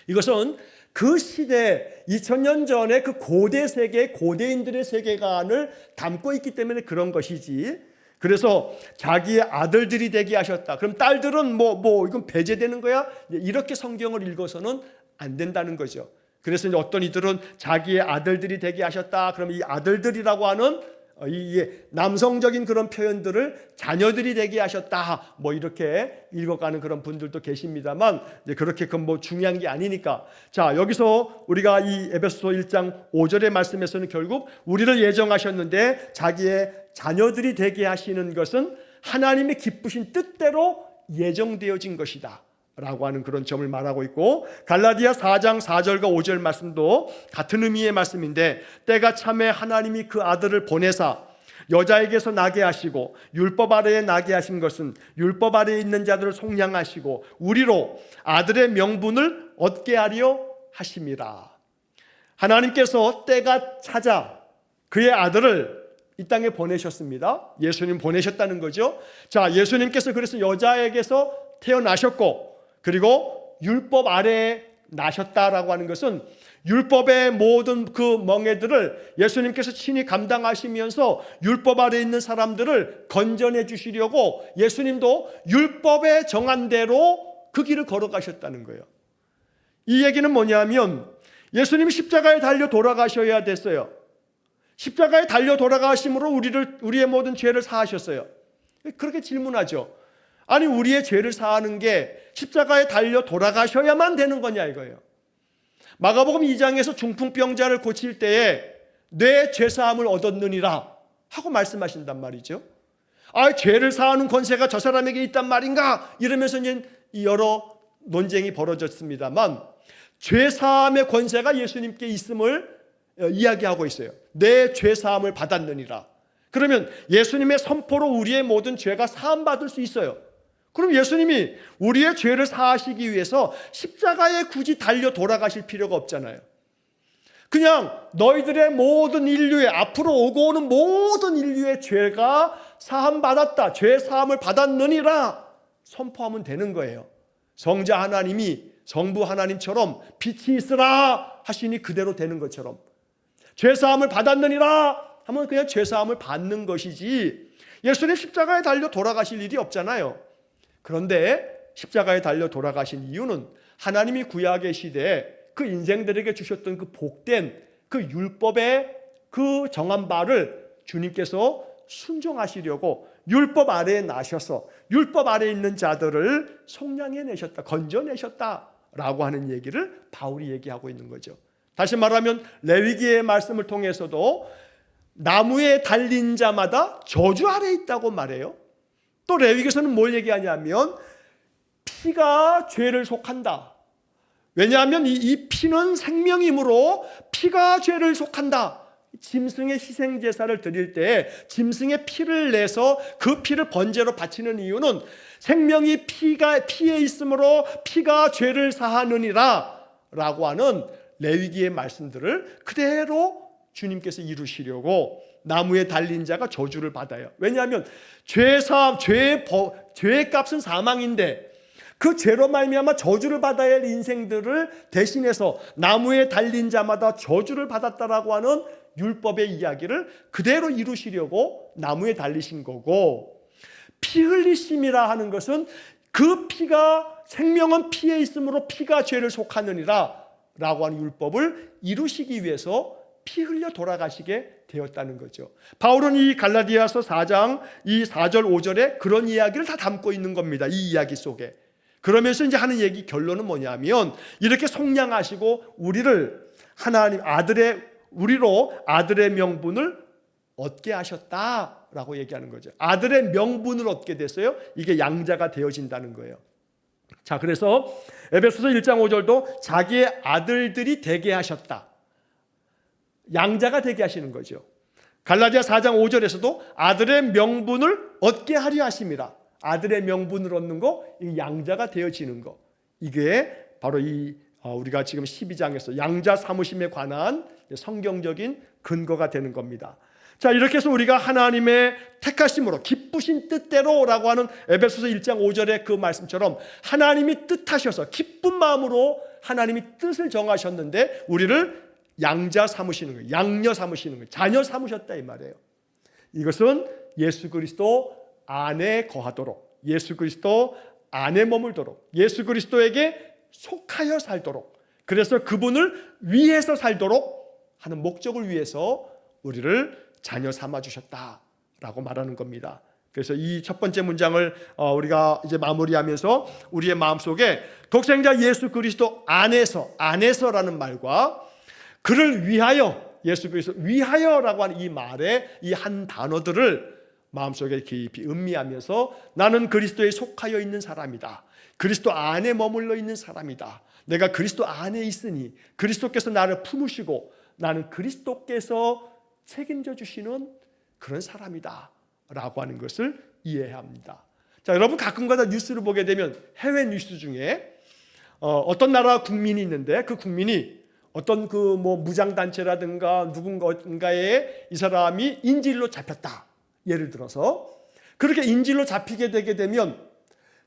A: 이것은 그 시대 2000년 전에 그 고대 세계, 고대인들의 세계관을 담고 있기 때문에 그런 것이지, 그래서 자기의 아들들이 되게 하셨다, 그럼 딸들은 뭐 이건 배제되는 거야? 이렇게 성경을 읽어서는 안 된다는 거죠. 그래서 이제 어떤 이들은 자기의 아들들이 되게 하셨다, 그럼 이 아들들이라고 하는 이게 남성적인 그런 표현들을 자녀들이 되게 하셨다, 뭐 이렇게 읽어가는 그런 분들도 계십니다만, 이제 그렇게 그 뭐 중요한 게 아니니까. 자, 여기서 우리가 이 에베소서 1장 5절의 말씀에서는 결국 우리를 예정하셨는데 자기의 자녀들이 되게 하시는 것은 하나님의 기쁘신 뜻대로 예정되어진 것이다 라고 하는 그런 점을 말하고 있고, 갈라디아 4장 4절과 5절 말씀도 같은 의미의 말씀인데, 때가 참에 하나님이 그 아들을 보내사 여자에게서 나게 하시고 율법 아래에 나게 하신 것은 율법 아래에 있는 자들을 속량하시고 우리로 아들의 명분을 얻게 하려 하심이라. 하나님께서 때가 찾아 그의 아들을 이 땅에 보내셨습니다. 예수님 보내셨다는 거죠. 자, 예수님께서 그래서 여자에게서 태어나셨고, 그리고 율법 아래에 나셨다라고 하는 것은 율법의 모든 그 멍에들을 예수님께서 친히 감당하시면서 율법 아래에 있는 사람들을 건져내 주시려고 예수님도 율법에 정한 대로 그 길을 걸어가셨다는 거예요. 이 얘기는 뭐냐면 예수님이 십자가에 달려 돌아가셔야 됐어요. 십자가에 달려 돌아가심으로 우리의 모든 죄를 사하셨어요. 그렇게 질문하죠. 아니, 우리의 죄를 사하는 게 십자가에 달려 돌아가셔야만 되는 거냐 이거예요. 마가복음 2장에서 중풍병자를 고칠 때에 내 죄사함을 얻었느니라 하고 말씀하신단 말이죠. 아, 죄를 사하는 권세가 저 사람에게 있단 말인가 이러면서 이제 여러 논쟁이 벌어졌습니다만, 죄사함의 권세가 예수님께 있음을 이야기하고 있어요. 내 죄사함을 받았느니라. 그러면 예수님의 선포로 우리의 모든 죄가 사함받을 수 있어요. 그럼 예수님이 우리의 죄를 사하시기 위해서 십자가에 굳이 달려 돌아가실 필요가 없잖아요. 그냥 너희들의 모든 인류의, 앞으로 오고 오는 모든 인류의 죄가 사함받았다, 죄 사함을 받았느니라 선포하면 되는 거예요. 성자 하나님이 성부 하나님처럼 빛이 있으라 하시니 그대로 되는 것처럼 죄 사함을 받았느니라 하면 그냥 죄 사함을 받는 것이지, 예수님 십자가에 달려 돌아가실 일이 없잖아요. 그런데 십자가에 달려 돌아가신 이유는 하나님이 구약의 시대에 그 인생들에게 주셨던 그 복된 그 율법의 그 정한 바를 주님께서 순종하시려고 율법 아래에 나셔서 율법 아래에 있는 자들을 속량해내셨다, 건져내셨다라고 하는 얘기를 바울이 얘기하고 있는 거죠. 다시 말하면 레위기의 말씀을 통해서도 나무에 달린 자마다 저주 아래에 있다고 말해요. 또 레위기에서는 뭘 얘기하냐면 피가 죄를 속한다. 왜냐하면 이 피는 생명이므로 피가 죄를 속한다. 짐승의 희생제사를 드릴 때 짐승의 피를 내서 그 피를 번제로 바치는 이유는 생명이 피에 있으므로 피가 죄를 사하느니라 라고 하는 레위기의 말씀들을 그대로 주님께서 이루시려고 나무에 달린 자가 저주를 받아요. 왜냐하면 죄의 값은 사망인데 그 죄로 말미암아 저주를 받아야 할 인생들을 대신해서 나무에 달린 자마다 저주를 받았다라고 하는 율법의 이야기를 그대로 이루시려고 나무에 달리신 거고, 피 흘리심이라 하는 것은 그 피가, 생명은 피에 있으므로 피가 죄를 속하느니라 라고 하는 율법을 이루시기 위해서 피 흘려 돌아가시게 되었다는 거죠. 바울은 이 갈라디아서 4장 이 4절 5절에 그런 이야기를 다 담고 있는 겁니다. 이 이야기 속에. 그러면서 이제 하는 얘기 결론은 뭐냐면, 이렇게 속량하시고 우리를 우리로 아들의 명분을 얻게 하셨다라고 얘기하는 거죠. 아들의 명분을 얻게 됐어요. 이게 양자가 되어진다는 거예요. 자, 그래서 에베소서 1장 5절도 자기의 아들들이 되게 하셨다, 양자가 되게 하시는 거죠. 갈라디아 4장 5절에서도 아들의 명분을 얻게 하려 하심이라. 아들의 명분을 얻는 거, 이 양자가 되어지는 거, 이게 바로 우리가 지금 12장에서 양자 사무심에 관한 성경적인 근거가 되는 겁니다. 자, 이렇게 해서 우리가 하나님의 택하심으로 기쁘신 뜻대로라고 하는 에베소서 1장 5절의 그 말씀처럼 하나님이 뜻하셔서 기쁜 마음으로 하나님이 뜻을 정하셨는데 우리를 양자 삼으시는 거예요. 양녀 삼으시는 거예요. 자녀 삼으셨다 이 말이에요. 이것은 예수 그리스도 안에 거하도록, 예수 그리스도 안에 머물도록, 예수 그리스도에게 속하여 살도록, 그래서 그분을 위해서 살도록 하는 목적을 위해서 우리를 자녀 삼아 주셨다라고 말하는 겁니다. 그래서 이 첫 번째 문장을 우리가 이제 마무리하면서 우리의 마음속에 독생자 예수 그리스도 안에서라는 말과 그를 위하여, 예수 그리스도 위하여라고 하는 이 말의 이 한 단어들을 마음속에 깊이 음미하면서 나는 그리스도에 속하여 있는 사람이다, 그리스도 안에 머물러 있는 사람이다, 내가 그리스도 안에 있으니 그리스도께서 나를 품으시고 나는 그리스도께서 책임져 주시는 그런 사람이다 라고 하는 것을 이해해야 합니다. 자, 여러분 가끔가다 뉴스를 보게 되면 해외 뉴스 중에 어떤 나라 국민이 있는데 그 국민이 어떤 그 뭐 무장단체라든가 누군가에 이 사람이 인질로 잡혔다, 예를 들어서 그렇게 인질로 잡히게 되게 되면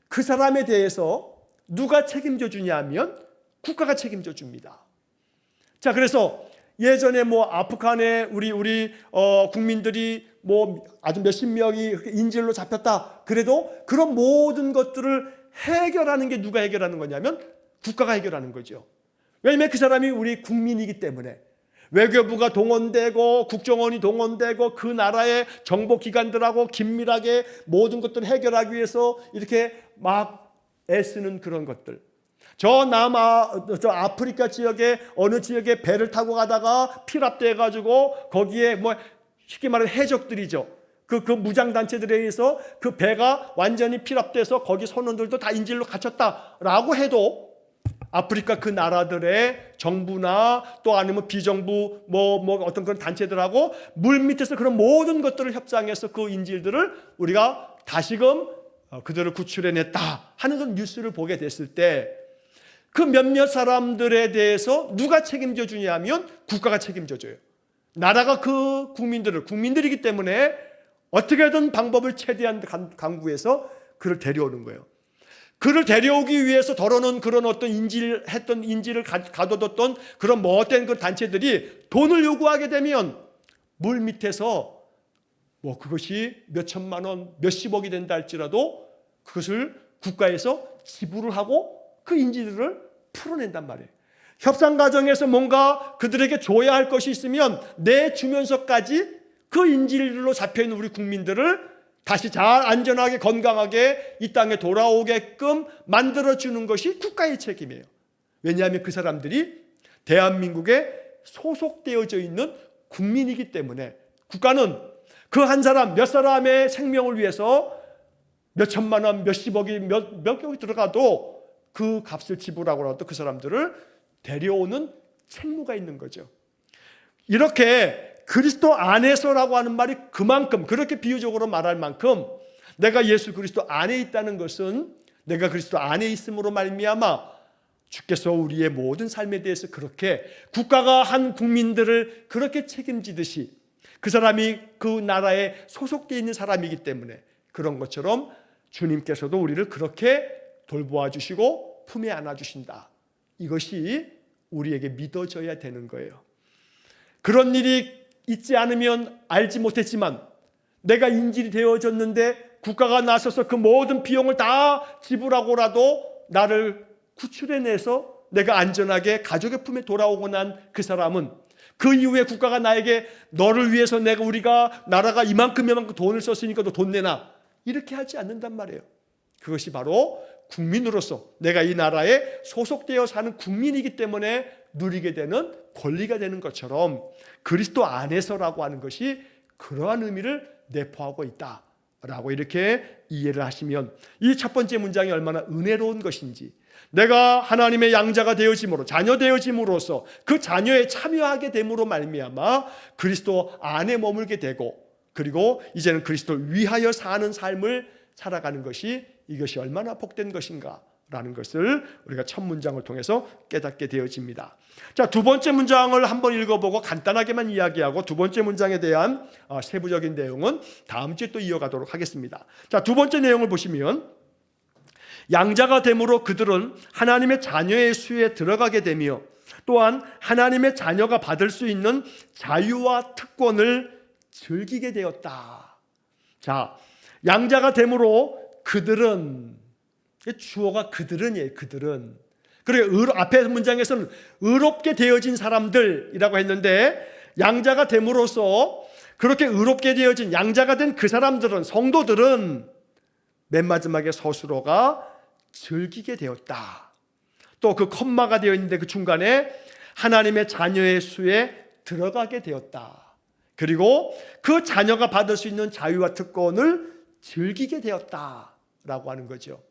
A: 그 사람에 대해서 누가 책임져 주냐면 국가가 책임져 줍니다. 자, 그래서 예전에 뭐 아프간에 우리 국민들이 뭐 아주 몇십 명이 인질로 잡혔다, 그래도 그런 모든 것들을 해결하는 게 누가 해결하는 거냐면 국가가 해결하는 거죠. 왜냐하면 그 사람이 우리 국민이기 때문에 외교부가 동원되고 국정원이 동원되고 그 나라의 정보기관들하고 긴밀하게 모든 것들을 해결하기 위해서 이렇게 막 애쓰는 그런 것들. 저 아프리카 지역에 어느 지역에 배를 타고 가다가 피랍돼 가지고 거기에 뭐 쉽게 말하면 해적들이죠. 그 무장단체들에 의해서 그 배가 완전히 피랍돼서 거기 선원들도 다 인질로 갇혔다라고 해도 아프리카 그 나라들의 정부나 또 아니면 비정부 뭐 어떤 그런 단체들하고 물 밑에서 그런 모든 것들을 협상해서 그 인질들을 우리가 다시금 그들을 구출해냈다 하는 그런 뉴스를 보게 됐을 때 그 몇몇 사람들에 대해서 누가 책임져 주냐면 국가가 책임져 줘요. 나라가 그 국민들이기 때문에 어떻게든 방법을 최대한 강구해서 그를 데려오는 거예요. 그를 데려오기 위해서 덜어놓은 그런 어떤 인질을 가둬뒀던 그런 못된 그 단체들이 돈을 요구하게 되면 물 밑에서 뭐 그것이 몇 천만 원, 몇십억이 된다 할지라도 그것을 국가에서 지불을 하고 그 인질들을 풀어낸단 말이에요. 협상 과정에서 뭔가 그들에게 줘야 할 것이 있으면 내주면서까지 그 인질로 잡혀있는 우리 국민들을 다시 잘 안전하게 건강하게 이 땅에 돌아오게끔 만들어주는 것이 국가의 책임이에요. 왜냐하면 그 사람들이 대한민국에 소속되어져 있는 국민이기 때문에 국가는 그 한 사람, 몇 사람의 생명을 위해서 몇 천만 원, 몇십억이 몇 억이 들어가도 그 값을 지불하고라도 그 사람들을 데려오는 책무가 있는 거죠. 이렇게 그리스도 안에서라고 하는 말이 그만큼 그렇게 비유적으로 말할 만큼 내가 예수 그리스도 안에 있다는 것은 내가 그리스도 안에 있음으로 말미암아 주께서 우리의 모든 삶에 대해서 그렇게 국가가 한 국민들을 그렇게 책임지듯이 그 사람이 그 나라에 소속되어 있는 사람이기 때문에 그런 것처럼 주님께서도 우리를 그렇게 돌보아 주시고 품에 안아 주신다. 이것이 우리에게 믿어져야 되는 거예요. 그런 일이 있지 않으면 알지 못했지만 내가 인질이 되어졌는데 국가가 나서서 그 모든 비용을 다 지불하고라도 나를 구출해내서 내가 안전하게 가족의 품에 돌아오고 난 그 사람은 그 이후에 국가가 나에게 너를 위해서 우리가 나라가 이만큼 돈을 썼으니까 너 돈 내놔 이렇게 하지 않는단 말이에요. 그것이 바로 국민으로서 내가 이 나라에 소속되어 사는 국민이기 때문에 누리게 되는 권리가 되는 것처럼 그리스도 안에서라고 하는 것이 그러한 의미를 내포하고 있다라고 이렇게 이해를 하시면 이 첫 번째 문장이 얼마나 은혜로운 것인지, 내가 하나님의 양자가 되어짐으로 자녀 되어짐으로써 그 자녀에 참여하게 됨으로 말미암아 그리스도 안에 머물게 되고 그리고 이제는 그리스도를 위하여 사는 삶을 살아가는 것이 이것이 얼마나 복된 것인가 라는 것을 우리가 첫 문장을 통해서 깨닫게 되어집니다. 자, 두 번째 문장을 한번 읽어보고 간단하게만 이야기하고 두 번째 문장에 대한 세부적인 내용은 다음 주에 또 이어가도록 하겠습니다. 자, 두 번째 내용을 보시면 양자가 됨으로 그들은 하나님의 자녀의 수에 들어가게 되며 또한 하나님의 자녀가 받을 수 있는 자유와 특권을 즐기게 되었다. 자, 양자가 됨으로 그들은, 주어가 그들은이에요. 그들은. 그리고 앞에 문장에서는 의롭게 되어진 사람들이라고 했는데 양자가 됨으로써 그렇게 의롭게 되어진 양자가 된 그 사람들은, 성도들은 맨 마지막에 스스로가 즐기게 되었다. 또 그 컴마가 되어 있는데 그 중간에 하나님의 자녀의 수에 들어가게 되었다. 그리고 그 자녀가 받을 수 있는 자유와 특권을 즐기게 되었다라고 하는 거죠.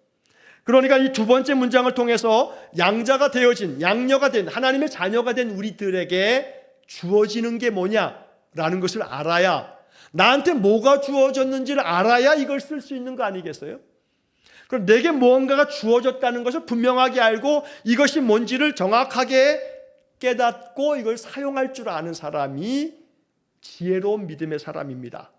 A: 그러니까 이 두 번째 문장을 통해서 양자가 되어진, 양녀가 된, 하나님의 자녀가 된 우리들에게 주어지는 게 뭐냐라는 것을 알아야, 나한테 뭐가 주어졌는지를 알아야 이걸 쓸 수 있는 거 아니겠어요? 그럼 내게 무언가가 주어졌다는 것을 분명하게 알고 이것이 뭔지를 정확하게 깨닫고 이걸 사용할 줄 아는 사람이 지혜로운 믿음의 사람입니다.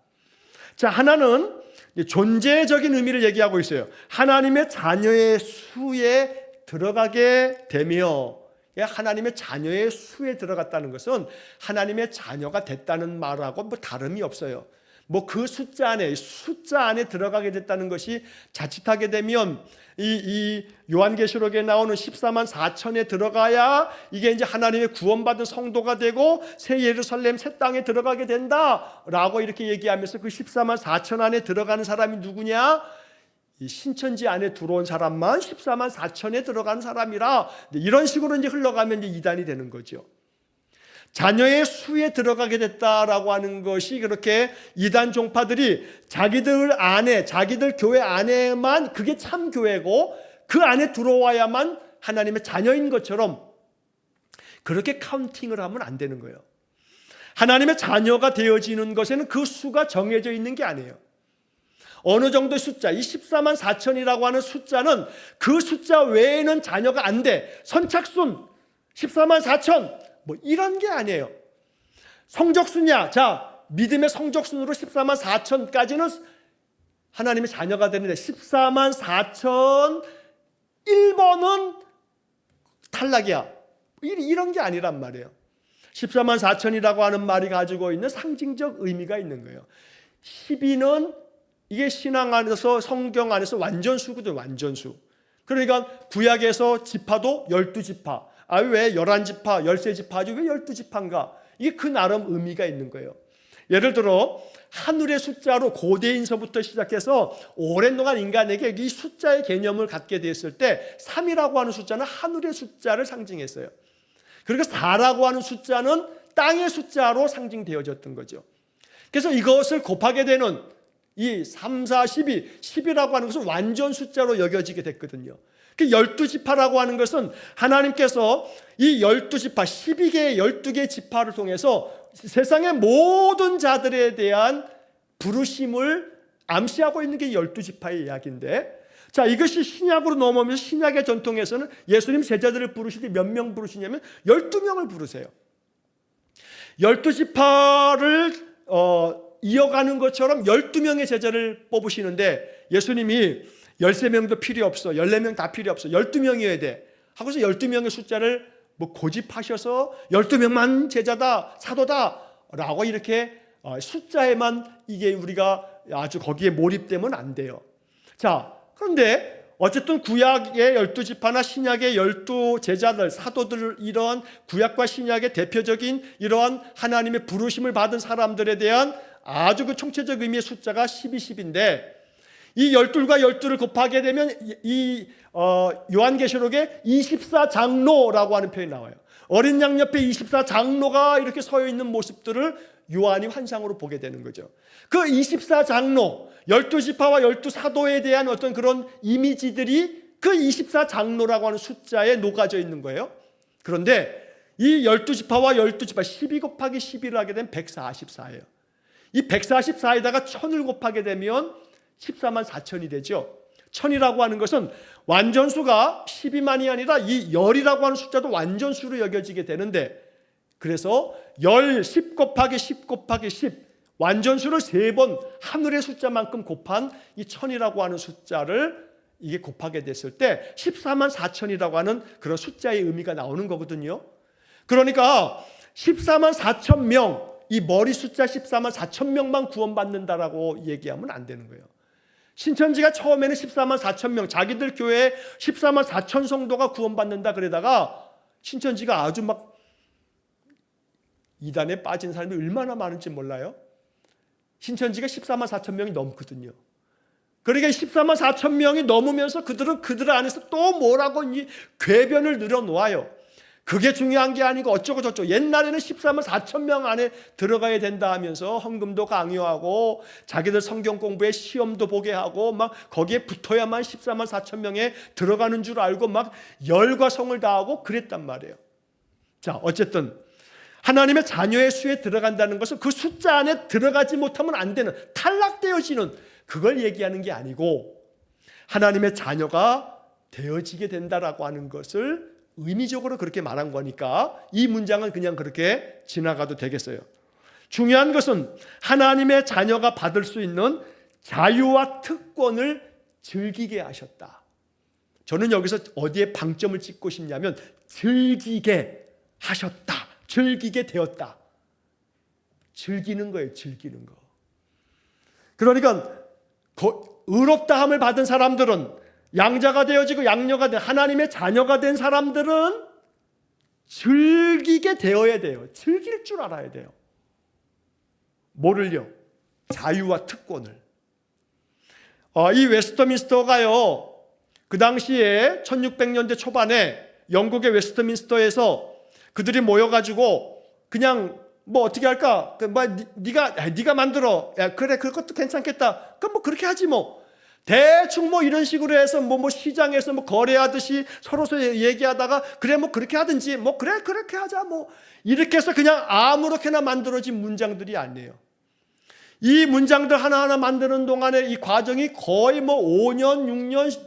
A: 자, 하나는 존재적인 의미를 얘기하고 있어요. 하나님의 자녀의 수에 들어가게 되며, 하나님의 자녀의 수에 들어갔다는 것은 하나님의 자녀가 됐다는 말하고 뭐 다름이 없어요. 뭐 그 숫자 안에 들어가게 됐다는 것이 자칫하게 되면 이 요한계시록에 나오는 14만 4천에 들어가야 이게 이제 하나님의 구원받은 성도가 되고 새 예루살렘 새 땅에 들어가게 된다라고 이렇게 얘기하면서 그 14만 4천 안에 들어가는 사람이 누구냐? 이 신천지 안에 들어온 사람만 14만 4천에 들어간 사람이라, 이런 식으로 이제 흘러가면 이제 이단이 되는 거죠. 자녀의 수에 들어가게 됐다라고 하는 것이, 그렇게 이단 종파들이 자기들 안에, 자기들 교회 안에만 그게 참 교회고 그 안에 들어와야만 하나님의 자녀인 것처럼 그렇게 카운팅을 하면 안 되는 거예요. 하나님의 자녀가 되어지는 것에는 그 수가 정해져 있는 게 아니에요. 어느 정도의 숫자, 이 14만 4천이라고 하는 숫자는 그 숫자 외에는 자녀가 안 돼. 선착순 14만 4천 뭐 이런 게 아니에요. 성적순이야. 자, 믿음의 성적순으로 14만 4천까지는 하나님의 자녀가 되는데 14만 4천 1번은 탈락이야. 이런 게 아니란 말이에요. 14만 4천이라고 하는 말이 가지고 있는 상징적 의미가 있는 거예요. 12는 이게 신앙 안에서, 성경 안에서 완전수거든요. 완전수. 그러니까 구약에서 지파도 12지파. 왜 11지파, 13지파 하지 왜 12지파인가? 이게 그 나름 의미가 있는 거예요. 예를 들어 하늘의 숫자로 고대인서부터 시작해서 오랜 동안 인간에게 이 숫자의 개념을 갖게 됐을 때 3이라고 하는 숫자는 하늘의 숫자를 상징했어요. 그리고 4라고 하는 숫자는 땅의 숫자로 상징되어졌던 거죠. 그래서 이것을 곱하게 되는 이 3, 4, 12, 10이라고 하는 것은 완전 숫자로 여겨지게 됐거든요. 그 12지파라고 하는 것은 하나님께서 이 12지파, 12개의 12개의 지파를 통해서 세상의 모든 자들에 대한 부르심을 암시하고 있는 게 12지파의 이야기인데, 자, 이것이 신약으로 넘어오면서 신약의 전통에서는 예수님 제자들을 부르실 때 몇 명 부르시냐면 12명을 부르세요. 12지파를 이어가는 것처럼 12명의 제자를 뽑으시는데 예수님이 13명도 필요 없어, 14명 다 필요 없어, 12명이어야 돼 하고서 12명의 숫자를 뭐 고집하셔서 12명만 제자다, 사도다 라고 이렇게 숫자에만 이게 우리가 아주 거기에 몰입되면 안 돼요. 자, 그런데 어쨌든 구약의 12지파나 신약의 12제자들, 사도들, 이러한 구약과 신약의 대표적인 이러한 하나님의 부르심을 받은 사람들에 대한 아주 그 총체적 의미의 숫자가 12, 10인데 이 12과 12를 곱하게 되면 이 요한계시록에 24장로라고 하는 표현이 나와요. 어린 양 옆에 24장로가 이렇게 서 있는 모습들을 요한이 환상으로 보게 되는 거죠. 그 24장로, 12지파와 12사도에 대한 어떤 그런 이미지들이 그 24장로라고 하는 숫자에 녹아져 있는 거예요. 그런데 이 12지파와 12지파 12 곱하기 12를 하게 되면 144예요. 이 144에다가 1000을 곱하게 되면 14만 4천이 되죠. 1000이라고 하는 것은 완전수가 12만이 아니라 이 열이라고 하는 숫자도 완전수로 여겨지게 되는데, 그래서 10 곱하기 10 곱하기 10 완전수를 3번 하늘의 숫자만큼 곱한 이 1000이라고 하는 숫자를 이게 곱하게 됐을 때 14만 4천이라고 하는 그런 숫자의 의미가 나오는 거거든요. 그러니까 14만 4천 명, 이 머리 숫자 14만 4천 명만 구원받는다라고 얘기하면 안 되는 거예요. 신천지가 처음에는 14만 4천 명, 자기들 교회에 14만 4천 성도가 구원받는다 그러다가 신천지가 아주 막 이단에 빠진 사람이 얼마나 많은지 몰라요. 신천지가 14만 4천 명이 넘거든요. 그러니까 14만 4천 명이 넘으면서 그들은 그들 안에서 또 뭐라고 이 궤변을 늘어놓아요. 그게 중요한 게 아니고 어쩌고 저쩌고. 옛날에는 14만 4천 명 안에 들어가야 된다 하면서 헌금도 강요하고 자기들 성경 공부에 시험도 보게 하고 막 거기에 붙어야만 14만 4천 명에 들어가는 줄 알고 막 열과 성을 다하고 그랬단 말이에요. 자, 어쨌든 하나님의 자녀의 수에 들어간다는 것은 그 숫자 안에 들어가지 못하면 안 되는, 탈락되어지는, 그걸 얘기하는 게 아니고 하나님의 자녀가 되어지게 된다라고 하는 것을 의미적으로 그렇게 말한 거니까 이 문장은 그냥 그렇게 지나가도 되겠어요. 중요한 것은 하나님의 자녀가 받을 수 있는 자유와 특권을 즐기게 하셨다. 저는 여기서 어디에 방점을 찍고 싶냐면 즐기게 하셨다, 즐기게 되었다. 즐기는 거예요. 즐기는 거. 그러니까 의롭다함을 받은 사람들은, 양자가 되어지고 양녀가 된 하나님의 자녀가 된 사람들은 즐기게 되어야 돼요. 즐길 줄 알아야 돼요. 뭐를요? 자유와 특권을. 이 웨스트민스터가요, 그 당시에 1600년대 초반에 영국의 웨스트민스터에서 그들이 모여가지고 그냥 뭐 어떻게 할까? 네가 만들어. 야, 그래, 그것도 괜찮겠다. 그럼 뭐 그렇게 하지 뭐. 대충 뭐 이런 식으로 해서 뭐 시장에서 뭐 거래하듯이 서로서 얘기하다가 그래 뭐 그렇게 하든지 뭐 그래 그렇게 하자 뭐 이렇게 해서 그냥 아무렇게나 만들어진 문장들이 아니에요. 이 문장들 하나하나 만드는 동안에 이 과정이 거의 뭐 5년, 6년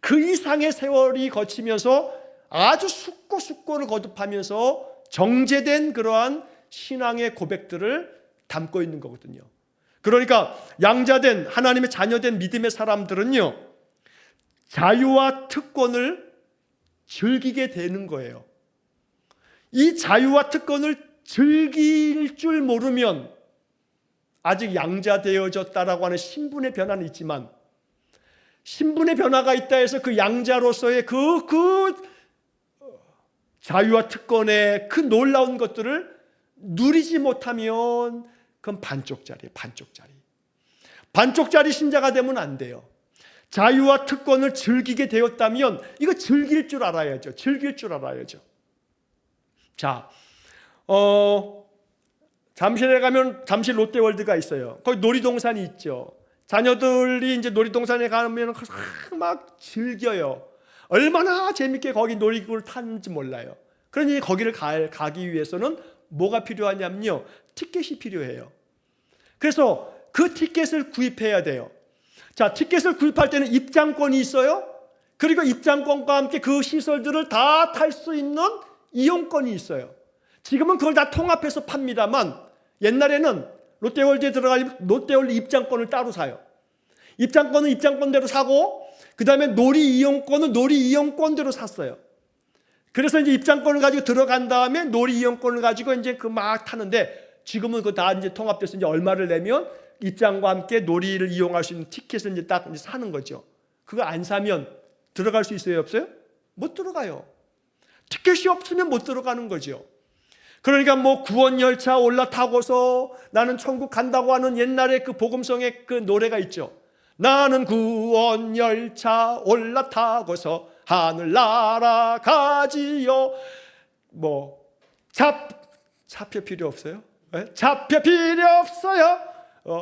A: 그 이상의 세월이 거치면서 아주 숙고를 거듭하면서 정제된 그러한 신앙의 고백들을 담고 있는 거거든요. 그러니까 양자된 하나님의 자녀된 믿음의 사람들은요, 자유와 특권을 즐기게 되는 거예요. 이 자유와 특권을 즐길 줄 모르면 아직 양자되어졌다라고 하는 신분의 변화는 있지만, 신분의 변화가 있다 해서 그 양자로서의 그 자유와 특권의 그 놀라운 것들을 누리지 못하면 그건 반쪽짜리예요. 반쪽짜리 신자가 되면 안 돼요. 자유와 특권을 즐기게 되었다면 이거 즐길 줄 알아야죠. 자, 잠실에 가면 잠실 롯데월드가 있어요. 거기 놀이동산이 있죠. 자녀들이 이제 놀이동산에 가면 막 즐겨요. 얼마나 재밌게 거기 놀이기구를 타는지 몰라요. 그러니 거기를 가기 위해서는 뭐가 필요하냐면요, 티켓이 필요해요. 그래서 그 티켓을 구입해야 돼요. 자, 티켓을 구입할 때는 입장권이 있어요. 그리고 입장권과 함께 그 시설들을 다 탈 수 있는 이용권이 있어요. 지금은 그걸 다 통합해서 팝니다만 옛날에는 롯데월드에 들어갈 롯데월드 입장권을 따로 사요. 입장권은 입장권대로 사고 그 다음에 놀이 이용권은 놀이 이용권대로 샀어요. 그래서 이제 입장권을 가지고 들어간 다음에 놀이 이용권을 가지고 이제 그 막 타는데, 지금은 그거 다 이제 통합돼서 이제 얼마를 내면 입장과 함께 놀이를 이용할 수 있는 티켓을 이제 딱 이제 사는 거죠. 그거 안 사면 들어갈 수 있어요, 없어요? 못 들어가요. 티켓이 없으면 못 들어가는 거죠. 그러니까 뭐 구원열차 올라타고서 나는 천국 간다고 하는 옛날에 그 복음성의 그 노래가 있죠. 나는 구원열차 올라타고서 하늘 날아가지요. 뭐 차표 필요 없어요? 네? 차표 필요 없어요.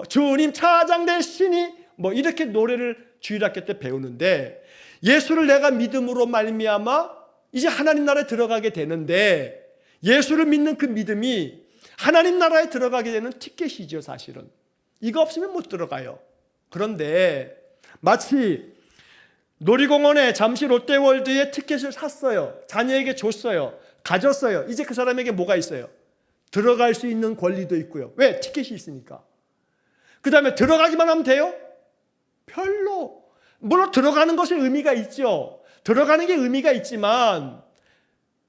A: 주님 차장 되시니 뭐 이렇게 노래를 주일학교 때 배우는데, 예수를 내가 믿음으로 말미암아 이제 하나님 나라에 들어가게 되는데, 예수를 믿는 그 믿음이 하나님 나라에 들어가게 되는 티켓이죠. 사실은 이거 없으면 못 들어가요. 그런데 마치 놀이공원에 잠시 롯데월드에 티켓을 샀어요. 자녀에게 줬어요. 가졌어요. 이제 그 사람에게 뭐가 있어요? 들어갈 수 있는 권리도 있고요. 왜? 티켓이 있으니까. 그 다음에 들어가기만 하면 돼요? 별로. 물론 들어가는 것에 의미가 있죠. 들어가는 게 의미가 있지만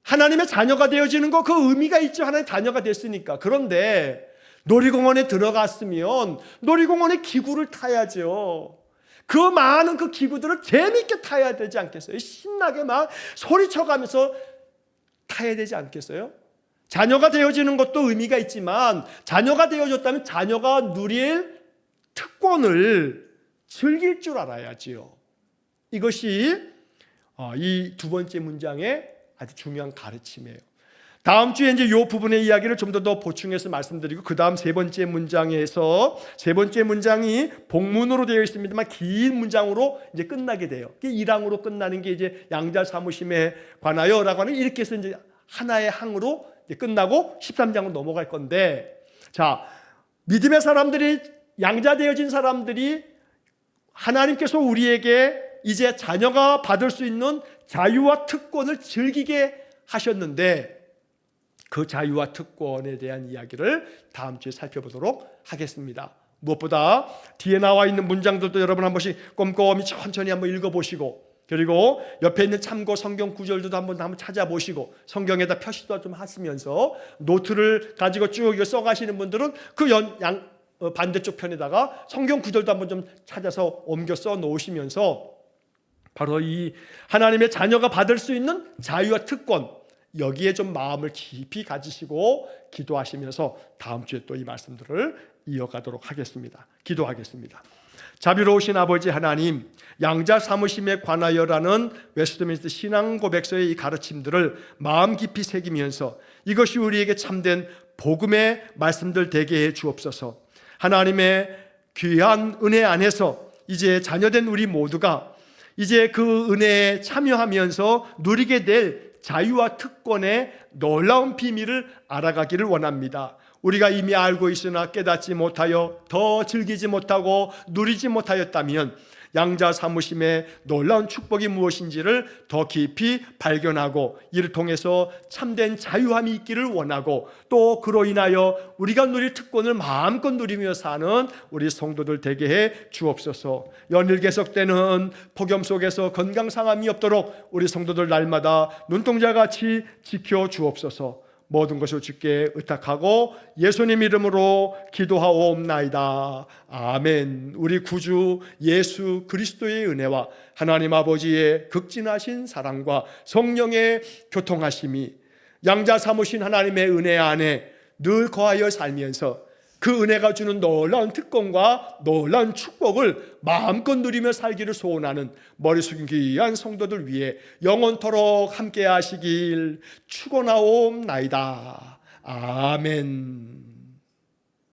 A: 하나님의 자녀가 되어지는 거, 그 의미가 있죠. 하나님의 자녀가 됐으니까. 그런데 놀이공원에 들어갔으면 놀이공원의 기구를 타야죠. 그 많은 그 기구들을 재미있게 타야 되지 않겠어요? 신나게 막 소리쳐가면서 타야 되지 않겠어요? 자녀가 되어지는 것도 의미가 있지만, 자녀가 되어졌다면 자녀가 누릴 특권을 즐길 줄 알아야지요. 이것이 이 두 번째 문장의 아주 중요한 가르침이에요. 다음 주에 이제 이 부분의 이야기를 좀 더 보충해서 말씀드리고, 그 다음 세 번째 문장에서, 세 번째 문장이 복문으로 되어 있습니다만 긴 문장으로 이제 끝나게 돼요. 1항으로 끝나는 게 이제 양자 사무심에 관하여라고 하는, 이렇게 해서 이제 하나의 항으로 이제 끝나고 13장으로 넘어갈 건데, 자, 믿음의 사람들이, 양자되어진 사람들이 하나님께서 우리에게 이제 자녀가 받을 수 있는 자유와 특권을 즐기게 하셨는데, 그 자유와 특권에 대한 이야기를 다음 주에 살펴보도록 하겠습니다. 무엇보다 뒤에 나와 있는 문장들도 여러분 한 번씩 꼼꼼히 천천히 한번 읽어보시고, 그리고 옆에 있는 참고 성경 구절도 한번 찾아보시고, 성경에다 표시도 좀 하시면서 노트를 가지고 쭉 써가시는 분들은 그 반대쪽 편에다가 성경 구절도 한번 좀 찾아서 옮겨 써 놓으시면서 바로 이 하나님의 자녀가 받을 수 있는 자유와 특권, 여기에 좀 마음을 깊이 가지시고 기도하시면서 다음 주에 또 이 말씀들을 이어가도록 하겠습니다. 기도하겠습니다. 자비로우신 아버지 하나님, 양자 사무심에 관하여라는 웨스트민스터 신앙 고백서의 이 가르침들을 마음 깊이 새기면서 이것이 우리에게 참된 복음의 말씀들 되게 해 주옵소서. 하나님의 귀한 은혜 안에서 이제 자녀된 우리 모두가 이제 그 은혜에 참여하면서 누리게 될 자유와 특권의 놀라운 비밀을 알아가기를 원합니다. 우리가 이미 알고 있으나 깨닫지 못하여 더 즐기지 못하고 누리지 못하였다면 양자 사무심의 놀라운 축복이 무엇인지를 더 깊이 발견하고 이를 통해서 참된 자유함이 있기를 원하고, 또 그로 인하여 우리가 누릴 특권을 마음껏 누리며 사는 우리 성도들 되게 해 주옵소서. 연일 계속되는 폭염 속에서 건강 상함이 없도록 우리 성도들 날마다 눈동자같이 지켜 주옵소서. 모든 것을 주께 의탁하고 예수님 이름으로 기도하옵나이다. 아멘. 우리 구주 예수 그리스도의 은혜와 하나님 아버지의 극진하신 사랑과 성령의 교통하심이 양자 삼으신 하나님의 은혜 안에 늘 거하여 살면서 그 은혜가 주는 놀라운 특권과 놀라운 축복을 마음껏 누리며 살기를 소원하는 머리 숙인 귀한 성도들 위해 영원토록 함께 하시길 축원하옵나이다. 아멘.